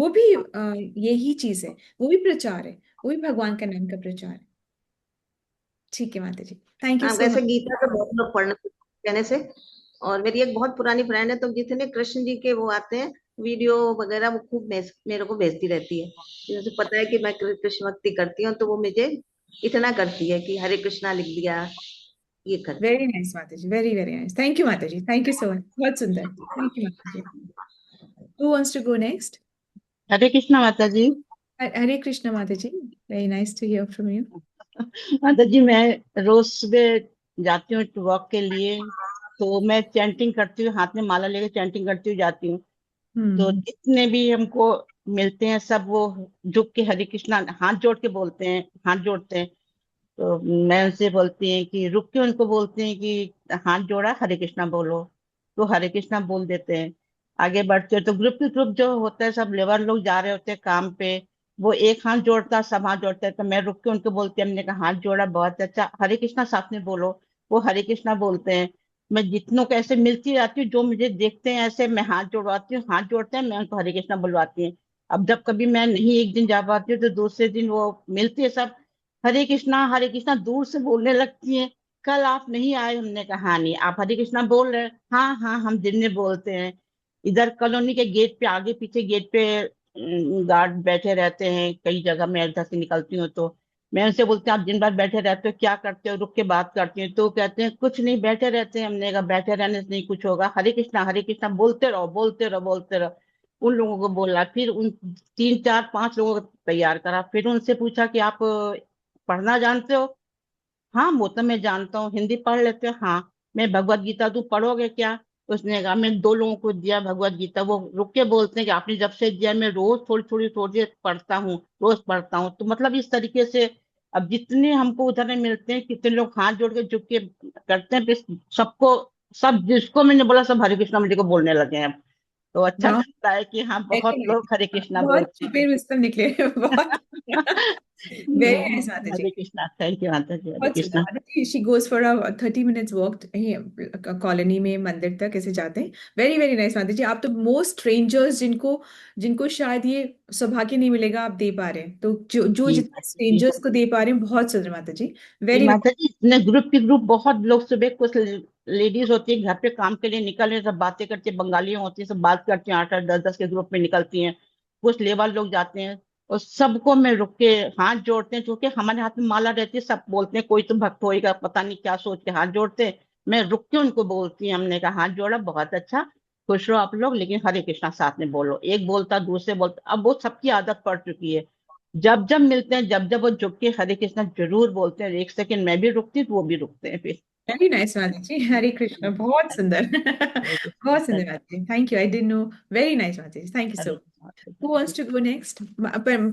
भी यही चीज है, वो भी प्रचार है, वो भी भगवान का नाम का प्रचार है। ठीक है माता जी, थैंक यू हाँ सो वैसे मच। गीता तो बहुत लोग पढ़ने कहने से। और मेरी एक बहुत पुरानी फ्रेंड है, तो जितने कृष्ण जी के वो आते हैं वीडियो वगैरह, वो खूब मेरे को भेजती रहती है। मुझे पता है कि मैं कृष्ण भक्ति करती हूँ, तो वो मुझे इतना करती है कि हरे कृष्णा लिख दिया, ये करती है। Very nice Mata ji, very very nice, thank you Mata ji, thank you so much, बहुत सुंदर, thank you Mata ji. Who wants to go next? Hare Krishna Mata ji. Hare Krishna Mata ji, very nice to hear from you. Mata ji मैं रोज सुबह जाती हूँ वॉक के लिए, तो मैं चैंटिंग करती हूँ, हाथ में माला लेकर चैंटिंग करती हुँ जाती हूँ। तो हम्म। जितने भी हमको मिलते हैं सब वो झुक के हरे कृष्णा हाथ जोड़ के बोलते हैं, हाथ जोड़ते हैं। तो मैं उनसे बोलती हैं कि रुक के उनको बोलते हैं कि हाथ जोड़ा हरे कृष्णा बोलो, तो हरे कृष्णा बोल देते हैं। आगे बढ़ते हैं तो ग्रुप के ग्रुप जो होता है, सब लेबर लोग जा रहे होते हैं काम पे, वो एक हाथ जोड़ता सब हाथ जोड़ते हैं, तो मैं रुक के उनको बोलती हूँ, हमने कहा हाथ जोड़ा बहुत अच्छा, हरे कृष्णा साथ में बोलो। वो हरे कृष्णा बोलते हैं। मैं जितनों को ऐसे मिलती रहती हूँ, जो मुझे देखते हैं ऐसे मैं हाथ जोड़वाती हूँ, हाथ जोड़ते हैं मैं उनको हरे कृष्णा बुलवाती हूँ। अब जब कभी मैं नहीं एक दिन जा पाती हूँ तो दूसरे दिन वो मिलती है सब, हरे कृष्णा दूर से बोलने लगती हैं। कल आप नहीं आए, हमने कहा हाँ नहीं, आप हरे कृष्णा बोल रहे हैं, हाँ हाँ हम दिन में बोलते हैं। इधर कॉलोनी के गेट पे, आगे पीछे गेट पे गार्ड बैठे रहते हैं, कई जगह मैं इधर से निकलती हूँ तो मैं उनसे बोलती हूँ आप दिन भर बैठे रहते हो, क्या करते हो, रुक के बात करती हूँ, तो कहते हैं कुछ नहीं बैठे रहते हैं। हमने कहा बैठे रहने से नहीं कुछ होगा, हरे कृष्णा बोलते रहो बोलते रहो बोलते रहो। उन लोगों को बोला, फिर उन 3 4 5 लोगों को तैयार करा, फिर उनसे पूछा कि आप पढ़ना जानते हो? हाँ वो तो मैं जानता हूँ। हिंदी पढ़ लेते हो? हाँ। मैं भगवत गीता, तू पढ़ोगे क्या? उसने कहा मैं 2 लोगों को दिया भगवत गीता। वो रुक के बोलते हैं कि आपने जब से दिया मैं रोज थोड़ी थोड़ी थोड़ी पढ़ता हूँ, रोज पढ़ता हूँ। तो मतलब इस तरीके से अब जितने हमको उदाहरण मिलते हैं, कितने लोग हाथ जोड़ के झुक के करते हैं, फिर सबको, सब जिसको मैंने बोला सब हरे कृष्णा मुझे को बोलने लगे हैं। तो अच्छा वाह, लगता है कि हाँ बहुत वेरी लोग हरे कृष्णा बहुत बोलते छुपे हैं। रुस्तम निकले बहुत very nice Mata ji. Hare Krishna, thank you Mata ji, Hare बहुत सुंदर Krishna. Mata ji. She goes for a 30 minutes walk colony में मंदिर तक कैसे जाते हैं। Very very nice Mata ji. आप तो मोस्ट स्ट्रेंजर्स जिनको जिनको शायद ये सौभाग्य नहीं मिलेगा आप दे पा रहे हैं, तो जो जो जी जितने माता जी। स्ट्रेंजर्स को दे पा रहे हैं, बहुत सुंदर माता जी। जी वेरी माता जी, इतने ग्रुप के ग्रुप, बहुत लोग, सुबह कुछ लेडीज होती है घर पे काम के लिए निकल रही, सब बातें करती है, बंगालियां होती है, सब बात करती हैं, 8 8 10 10 के ग्रुप में निकलती हैं। कुछ लेबर लोग जाते हैं और सबको मैं रुक के हाथ जोड़ते हैं, क्योंकि हमारे हाथ में माला रहती है। सब बोलते हैं कोई तो भक्त होएगा, पता नहीं क्या सोच के हाथ जोड़ते हैं। मैं रुक के उनको बोलती हूँ, हमने कहा हाथ जोड़ा, बहुत अच्छा, खुश रहो आप लोग, लेकिन हरे कृष्णा साथ में बोलो। एक बोलता दूसरे बोलता, अब वो सबकी आदत पड़ चुकी है। जब जब मिलते हैं, जब जब वो झुक के हरे कृष्णा जरूर बोलते हैं, एक सेकंड मैं भी रुकती हूँ तो वो भी रुकते हैं फिर। Very nice Mata ji. हरे कृष्ण, बहुत सुंदर हरे कृष्णा, बहुत सुंदर Mata ji. Thank you, I didn't know. Very nice Mata ji, thank you so Hare much. Krishna, Who wants to go next?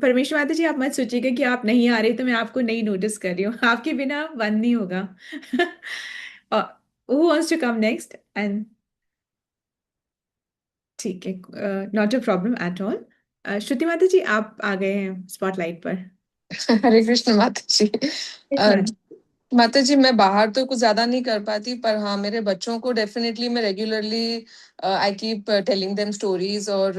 परमेश्वर माता जी, आप मत सोचिएगा कि आप नहीं आ रहे तो मैं आपको नहीं नोटिस कर रही हूँ। आपके बिना बंद नहीं होगा। और who wants to come next? And ठीक है, not a problem at all. Shruti Mata ji, आप आ गए हैं स्पॉटलाइट पर। हरे कृष्ण माता जी। Yes, अ, ma'am. माता जी, मैं बाहर तो कुछ ज्यादा नहीं कर पाती, पर हाँ मेरे बच्चों को डेफिनेटली मैं regularly I keep telling them stories. और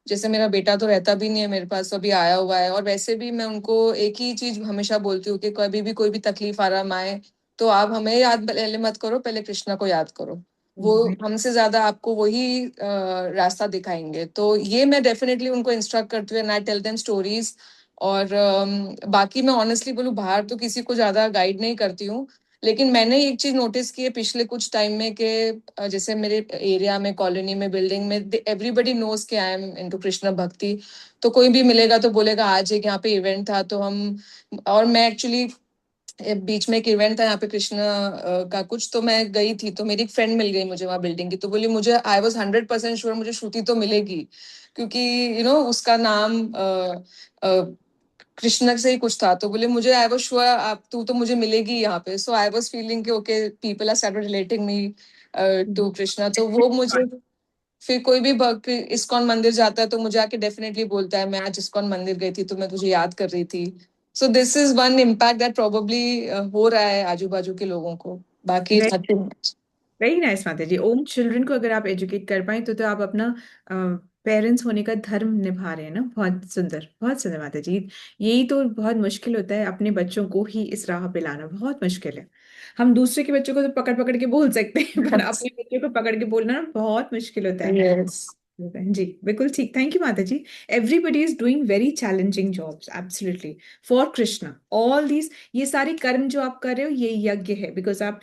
जैसे मेरा बेटा तो रहता भी नहीं है मेरे पास, तो अभी आया हुआ है, और वैसे भी मैं उनको एक ही चीज हमेशा बोलती हूँ कि कभी भी कोई भी तकलीफ आराम आए तो आप हमें याद पहले मत करो, पहले कृष्णा को याद करो। वो हमसे ज्यादा आपको वही रास्ता दिखाएंगे। तो ये मैं डेफिनेटली उनको इंस्ट्रक्ट करती हूँ, and I tell them stories. और बाकी मैं ऑनेस्टली बोलूँ, बाहर तो किसी को ज्यादा गाइड नहीं करती हूँ। लेकिन मैंने एक चीज नोटिस की है पिछले कुछ टाइम में कि जैसे मेरे एरिया में, कॉलोनी में, बिल्डिंग में, एवरीबडी नोज के आई एम इनटू कृष्ण भक्ति। तो कोई भी मिलेगा तो बोलेगा आज एक यहाँ पे इवेंट था, तो हम, और मैं एक्चुअली बीच में एक इवेंट था यहाँ पे कृष्ण का कुछ, तो मैं गई थी, तो मेरी एक फ्रेंड मिल गई मुझे वहाँ बिल्डिंग की, तो बोली मुझे, आई वॉज 100% श्योर मुझे श्रुति तो मिलेगी, क्योंकि उसका नाम कृष्ण से ही कुछ था। तो बोले मुझे, आई वाज श्योर आप, तू तो मुझे मिलेगी यहाँ पे। सो आई वाज फीलिंग कि okay, people are started relating me to Krishna. तो वो मुझे, फिर कोई भी भक्त इस्कॉन मंदिर जाता है तो मुझे आके डेफिनेटली बोलता है मैं आज इस्कॉन मंदिर गई थी तो मैं तुझे याद कर रही थी। So this is one impact that probably हो रहा है आजू बाजू के लोगों को। बाकी nothing much. Very nice Mata जी। ओम, चिल्ड्रन को अगर आप एजुकेट कर पाए तो आप अपना पेरेंट्स होने का धर्म निभा रहे हैं ना। बहुत सुंदर माता जी। यही तो बहुत मुश्किल होता है, अपने बच्चों को ही इस राह पे लाना बहुत मुश्किल है। हम दूसरे के बच्चों को तो पकड़ पकड़ के बोल सकते हैं, पर अपने बच्चों को पकड़ के बोलना ना बहुत मुश्किल होता है। Yes. जी बिल्कुल ठीक, thank you Mata ji. Everybody is doing very challenging jobs, absolutely, for Krishna. All these, ये सारे कर्म जो आप कर रहे हो ये यज्ञ है, बिकॉज आप,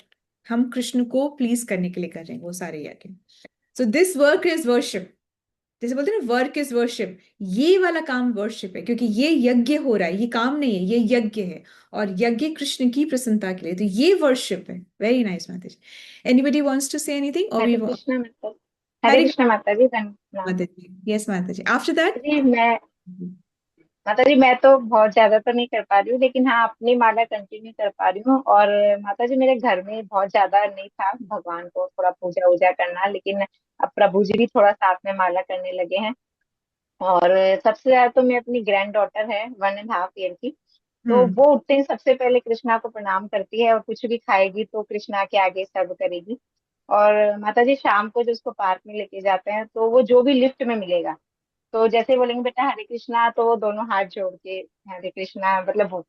हम कृष्ण को प्लीज करने के लिए कर रहे हैं वो सारे यज्ञ। So this work is worship. जैसे बोलते हैं ना, वर्क इज वर्शिप, ये वाला काम वर्शिप है, क्योंकि ये यज्ञ हो रहा है, ये काम नहीं है, ये यज्ञ है। और यज्ञ कृष्ण की प्रसन्नता के लिए, तो ये वर्शिप है। Very nice Mata ji. Anybody wants to say anything और वी? हरे कृष्णा माता, हरे हरे कृष्णा माता जी, धन्यवाद। माता जी, यस माता जी, आफ्टर दैट। जी मैं, माता जी मैं तो बहुत ज्यादा तो नहीं कर पा रही हूँ, लेकिन हाँ अपनी माला कंटिन्यू कर पा रही हूँ। और माता जी मेरे घर में बहुत ज्यादा नहीं था भगवान को थोड़ा पूजा वूजा करना, लेकिन अब प्रभु जी भी थोड़ा साथ में माला करने लगे हैं। और सबसे ज्यादा तो मैं, अपनी ग्रैंड डॉटर है 1.5 ईयर की, तो हम्म। वो उठते ही सबसे पहले कृष्णा को प्रणाम करती है, और कुछ भी खाएगी तो कृष्णा के आगे सर्व करेगी। और माता जी शाम को जो उसको पार्क में लेके जाते हैं, तो वो जो भी लिफ्ट में मिलेगा तो जैसे बोलेंगे बेटा हरे कृष्णा, तो वो दोनों हाथ जोड़ के हरे कृष्णा, मतलब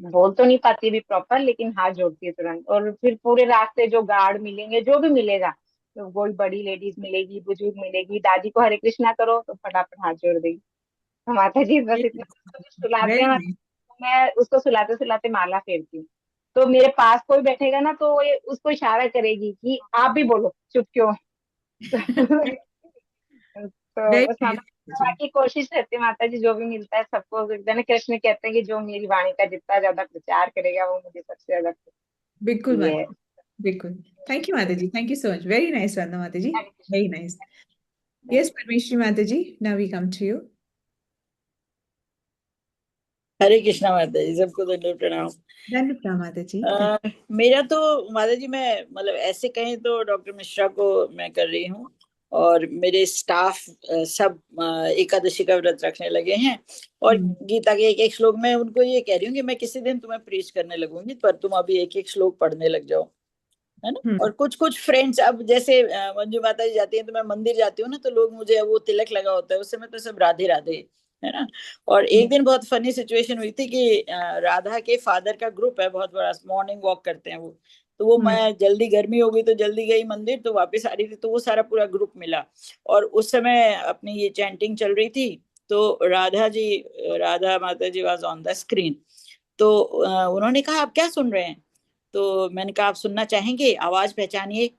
बोल तो नहीं पाती भी प्रॉपर, लेकिन हाथ जोड़ती है तुरंत। और फिर पूरे रास्ते जो गार्ड मिलेंगे, जो भी मिलेगा, तो कोई बड़ी लेडीज मिलेगी, बुजुर्ग मिलेगी, दादी को हरे कृष्णा करो तो फटाफट हाथ जोड़ देगी। तो माता जी बस इतना सुलाते वेरी हैं, नाइस। मैं उसको सुलाते सुलाते माला फेरती हूँ। तो मेरे पास कोई बैठेगा ना, तो ये उसको इशारा करेगी कि आप भी बोलो, चुप क्यों तो वेरी बस माता नाइस जी। बाकी कोशिश रहती है माता जी, जो भी मिलता है सबको, जैसे कृष्ण कहते हैं कि जो मेरी वाणी का जितना ज्यादा प्रचार करेगा वो मुझे सबसे ज्यादा बिल्कुल खुशी माता है। जी, बिल्कुल। Thank you Mata ji, thank you so much, very nice Vandana Mata ji, very nice. Yes Parameshwari Mata ji, now we come to you. Hare Krishna Mata ji, सबको दंडवत प्रणाम। धन्यवाद प्रणाम माता जी। मेरा तो माता जी, मैं मतलब ऐसे कहें तो डॉक्टर मिश्रा को मैं कर रही हूँ, और मेरे स्टाफ सब एकादशी का व्रत रखने लगे हैं। और गीता के एक एक श्लोक, मैं उनको ये कह रही हूँ कि मैं किसी दिन तुम्हें प्रीच करने लगूंगी, पर तुम अभी एक एक श्लोक पढ़ने लग जाओ, है ना। और कुछ कुछ फ्रेंड्स, अब जैसे मंजू माता जी जाती है तो मैं मंदिर जाती हूँ ना, तो लोग मुझे, वो तिलक लगा होता है उस समय तो सब राधे राधे, है ना। और एक दिन बहुत फनी सिचुएशन हुई थी कि राधा के फादर का ग्रुप है बहुत बड़ा, मॉर्निंग वॉक करते हैं वो। तो वो, मैं जल्दी, गर्मी हो गई तो जल्दी गई मंदिर, तो वापस आ रही थी तो वो सारा पूरा ग्रुप मिला। और उस समय अपनी ये चैंटिंग चल रही थी, तो राधा माता जी वाज ऑन द स्क्रीन। तो उन्होंने कहा आप क्या सुन रहे हैं? तो मैंने कहा आप सुनना चाहेंगे, आवाज पहचानिए।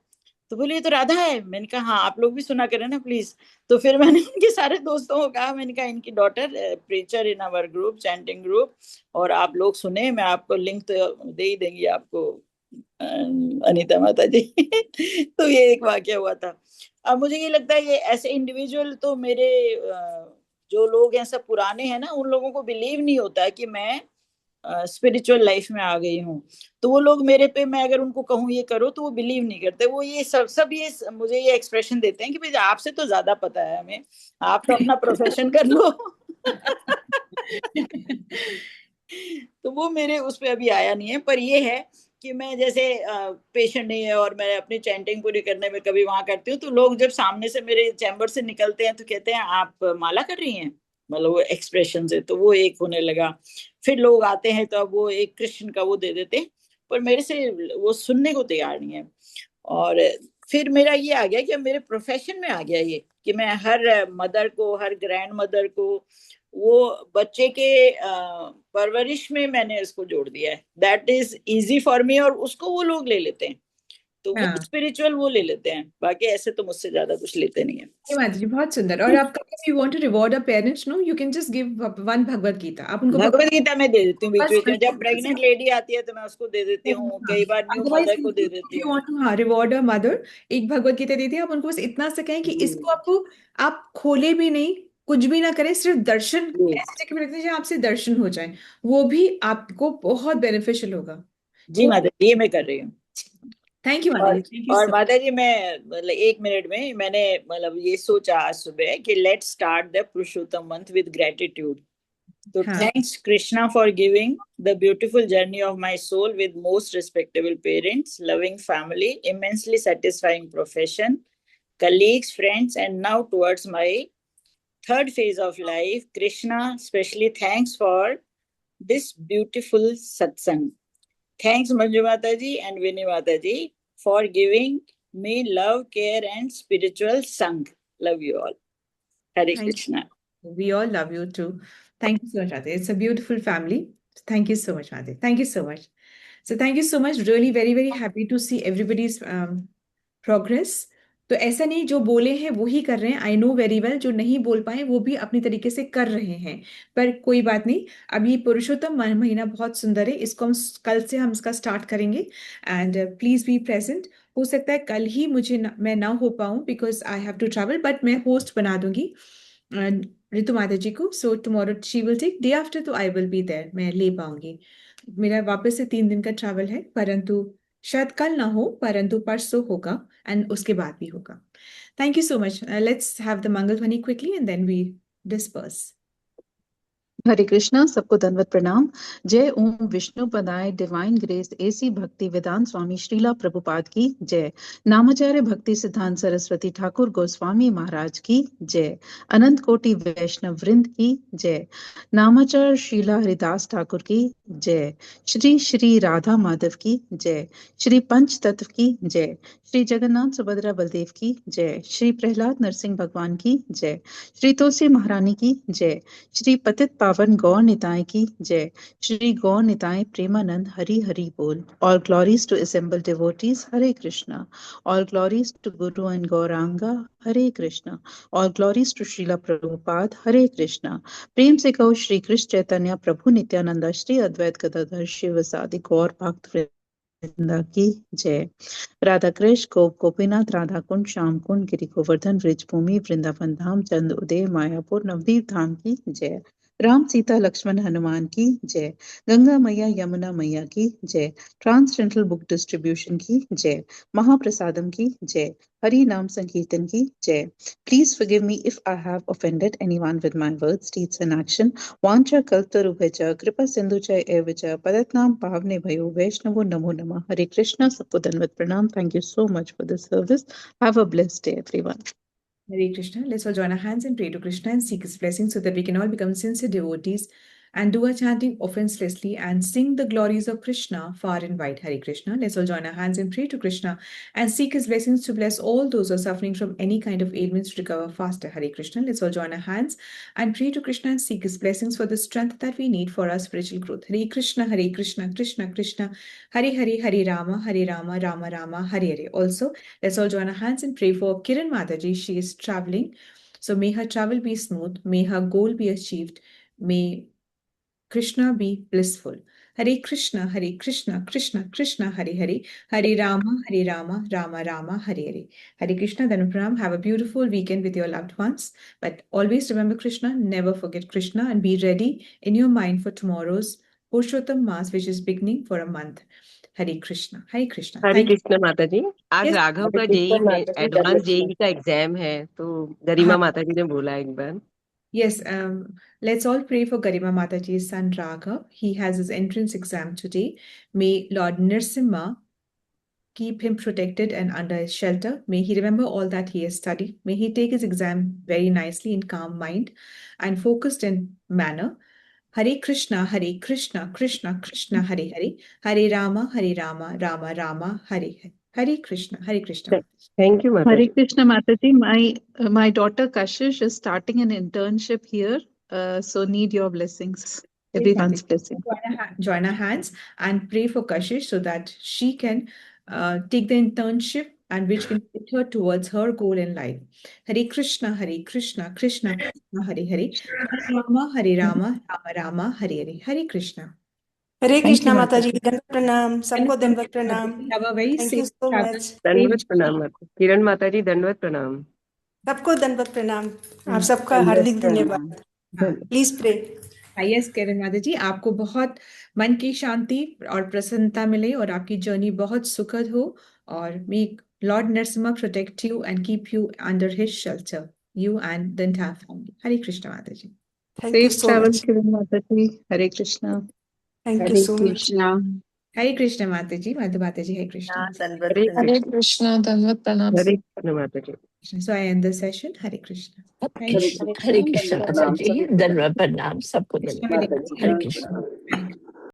तो बोले ये तो राधा है। मैंने कहा हाँ, आप लोग भी सुना करें ना प्लीज। तो फिर मैंने उनके सारे दोस्तों को कहा, मैंने कहा इनकी daughter preacher in our group, chanting group, और आप लोग सुने, मैं आपको लिंक तो दे ही देंगी आपको, अनीता माता जी। तो ये एक वाक्य हुआ था। अब मुझे ये लगता है ये ऐसे इंडिविजुअल तो मेरे जो लोग हैं सब पुराने हैं ना, उन लोगों को बिलीव नहीं होता है कि मैं स्पिरिचुअल लाइफ में आ गई हूँ। तो वो लोग मेरे पे, मैं अगर उनको कहूँ ये करो तो वो बिलीव नहीं करते। वो ये सब ये मुझे ये एक्सप्रेशन देते हैं कि भाई आपसे तो ज्यादा पता है हमें, आप तो अपना प्रोफेशन कर लो। तो वो मेरे उस पे अभी आया नहीं है। पर ये है कि मैं जैसे पेशेंट नहीं है और मैं अपनी चैंटिंग पूरी करने में कभी वहां करती हूँ, तो लोग जब सामने से मेरे चैम्बर से निकलते हैं तो कहते हैं आप माला कर रही हैं, मतलब वो एक्सप्रेशन से तो वो एक होने लगा। फिर लोग आते हैं तो अब वो एक कृष्ण का वो दे देते हैं, पर मेरे से वो सुनने को तैयार नहीं है। और फिर मेरा ये आ गया कि अब मेरे प्रोफेशन में आ गया ये, कि मैं हर मदर को, हर ग्रैंड मदर को, वो बच्चे के परवरिश में मैंने इसको जोड़ दिया है। That is easy for me, और उसको वो लोग ले लेते हैं, तो वो हाँ, स्पिरिचुअल वो ले लेते हैं, बाकी ऐसे तो मुझसे ज्यादा कुछ लेते नहीं है। ये माता जी बहुत सुंदर। और आपका, if you want to reward our parents, no, you can just give one Bhagavad Gita, आप उनको भगवत गीता मैं दे देती हूँ बीच बस बीच में, जब प्रेग्नेंट लेडी आती है तो मैं उसको दे देती हूँ, कई बार न्यू अदरवाइज मदर को दे देती इफ यू हूँ। वांट टू, हाँ, रिवॉर्ड अ मदर, एक भगवत गीता दे दी, आप उनको बस इतना सा कहें कि इसको आपको, आप खोले भी नहीं, कुछ भी ना करें, सिर्फ दर्शन, ऐसी जगह पे रख दीजिए आपसे दर्शन हो जाए, वो भी आपको बहुत बेनिफिशियल होगा। जी माता जी, ये मैं कर रही हूँ। Thank you Mata ji, thank you और सो माता जी, मैं मतलब 1 मिनट में मैंने मतलब ये सोचा आज सुबह कि let's start the Purushottam month with gratitude. So हाँ, thanks Krishna for giving the beautiful journey of my soul with most respectable parents, loving family, immensely satisfying profession, colleagues, friends, and now towards my third phase of life. Krishna, especially thanks for this beautiful satsang. Thanks Manju Mataji and Vinay Mataji for giving me love, care, and spiritual sang. Love you all. Hare thank Krishna. You, we all love you too. Thank you so much Mata, it's a beautiful family. Thank you so much Mata, thank you so much. So thank you so much. Really very very happy to see everybody's progress. तो ऐसा नहीं जो बोले हैं वो ही कर रहे हैं, आई नो वेरी वेल, जो नहीं बोल पाए वो भी अपनी तरीके से कर रहे हैं, पर कोई बात नहीं। अब ये पुरुषोत्तम महीना बहुत सुंदर है, इसको हम कल से हम इसका स्टार्ट करेंगे, एंड प्लीज बी प्रेजेंट। हो सकता है कल ही मैं ना हो पाऊँ because I have to travel, but मैं होस्ट बना दूंगी ऋतु माता जी को। So tomorrow she will take, day after तो आई विल बी देयर, मैं ले पाऊंगी। मेरा वापस से 3 दिन का ट्रैवल है, परंतु शायद कल ना हो, परंतु परसों होगा, एंड उसके बाद भी होगा। Thank you so much. Let's have the mangal dhvani quickly and then we disperse. Hare Krishna, सबको दंडवत प्रणाम। जय ओम विष्णु पदाय divine grace AC Bhakti Vedanta स्वामी श्रीला प्रभुपाद की जय। नामाचार्य भक्ति सिद्धांत सरस्वती ठाकुर गोस्वामी महाराज की जय। अनंत कोटि वैष्णव वृंद की जय। नामाचार्य श्रीला हरिदास ठाकुर की जय। श्री श्री राधा माधव की जय। श्री पंच तत्व की जय। श्री जगन्नाथ सुभद्रा बलदेव की जय। श्री प्रहलाद नरसिंह भगवान की जय। श्री तुलसी महारानी की जय। श्री पतित पावन गौर निताय की जय। श्री गौर निताय प्रेमानंद हरि हरि बोल। All glories to assembled devotees, Hare Krishna. All glories to Guru and Gauranga, Hare Krishna. All glories to Srila Prabhupada, Hare Krishna. प्रेम से कहो श्री कृष्ण चैतन्य प्रभु नित्यानंद श्री अद्वैत गदाधर शिवसादि गौर भक्त वृंदा की जय। राधा कृष्ण गोप गोपीनाथ राधा कुंड श्याम कुंड गिरि गोवर्धन ब्रिज भूमि वृंदावन धाम चंद उदय मायापुर नवदीप धाम की जय। राम सीता लक्ष्मण हनुमान की जय। गंगा मैया यमुना मैया की जय। ट्रांसडेंटल बुक डिस्ट्रीब्यूशन की जय। महाप्रसादम की जय। हरि नाम संकीर्तन की जय। Please forgive me if I have offended anyone with my words, deeds and action. वांछा कल्पतरुभ्यश्च कृपा सिंधुच एव च पतितानां पावनेभ्यो वैष्णवो नमो नमः। हरे कृष्णा, सबको दंडवत प्रणाम। Thank you so much for this service. Have a blessed day, everyone. Hare Krishna. Let's all join our hands and pray to Krishna and seek his blessing so that we can all become sincere devotees and do our chanting offenselessly and sing the glories of Krishna far and wide. Hare Krishna. Let's all join our hands and pray to Krishna and seek his blessings to bless all those who are suffering from any kind of ailments to recover faster. Hare Krishna. Let's all join our hands and pray to Krishna and seek his blessings for the strength that we need for our spiritual growth. Hare Krishna, Krishna Krishna, Hare Hare, Hare Rama, Rama Rama, Hare Hare. Also, let's all join our hands and pray for Kiran Mataji. She is traveling. So may her travel be smooth. May her goal be achieved. May Krishna be blissful. Hare Krishna, Krishna Krishna, Hare Hare, Hare Rama, Rama Rama, Hare Hare. Hare Krishna, then Pranam. Have a beautiful weekend with your loved ones. But always remember Krishna, never forget Krishna, and be ready in your mind for tomorrow's Purushottam Mass, which is beginning for a month. Hare Krishna, Hare Krishna. Hare Thank you. Krishna Mata जी। आज Yes. Raghav का हरे JEE Krishna में माता जी, advance दंडवत JEE प्रणाम। का exam है, तो गरिमा माता जी ने बोला एक बार। Yes, let's all pray for Garima Mataji's son Raghav. He has his entrance exam today. May Lord Nrsimha keep him protected and under his shelter. May he remember all that he has studied. May he take his exam very nicely in calm mind and focused in manner. Hare Krishna, Krishna Krishna, Hare Hare, Hare Rama, Rama Rama, Hare Hare. Hare Krishna, Krishna. Thank you Mata Hare ji. Krishna Mataji, my daughter Kashish is starting an internship here, so need your blessings, everyone's blessing. Join our hands and pray for Kashish so that she can take the internship and which can take her towards her goal in life. Hare Krishna, Krishna Krishna, Hare Hare, Hare Rama, Rama Rama, Hare Hare. Hare Krishna. Hare Thank Krishna you, माता जी, Mataji. दंडवत प्रणाम, सबको दंडवत प्रणाम। Have a very thank you safe so travel. Much. दंडवत प्रणाम माता। किरण माता जी दंडवत प्रणाम। सबको दंडवत प्रणाम। आप सबका दंडवत हार्दिक प्रणाम। धन्यवाद। Please pray. यस किरण माता जी, आपको बहुत मन की शांति और प्रसन्नता मिले और आपकी जर्नी बहुत सुखद हो और may Lord Narasimha protect you and keep you under his shelter, you and the entire family. Hare Krishna Mataji. Thank you Safe so travel, much. Kiran Mataji. Hare Krishna. Thank you so much. Hare Krishna Mataji, Madhu Mataji, Hare Krishna. हाँ, दंडवत हरे प्रणाम। हरे कृष्णा दंडवत प्रणाम। हरे कृष्ण माता जी। So I end the session. Hare Krishna. Thank Hare you. Krishna Mata जी, धन्यवाद प्रणाम सबको, Krishna धन्यवाद। Hare हरे कृष्ण।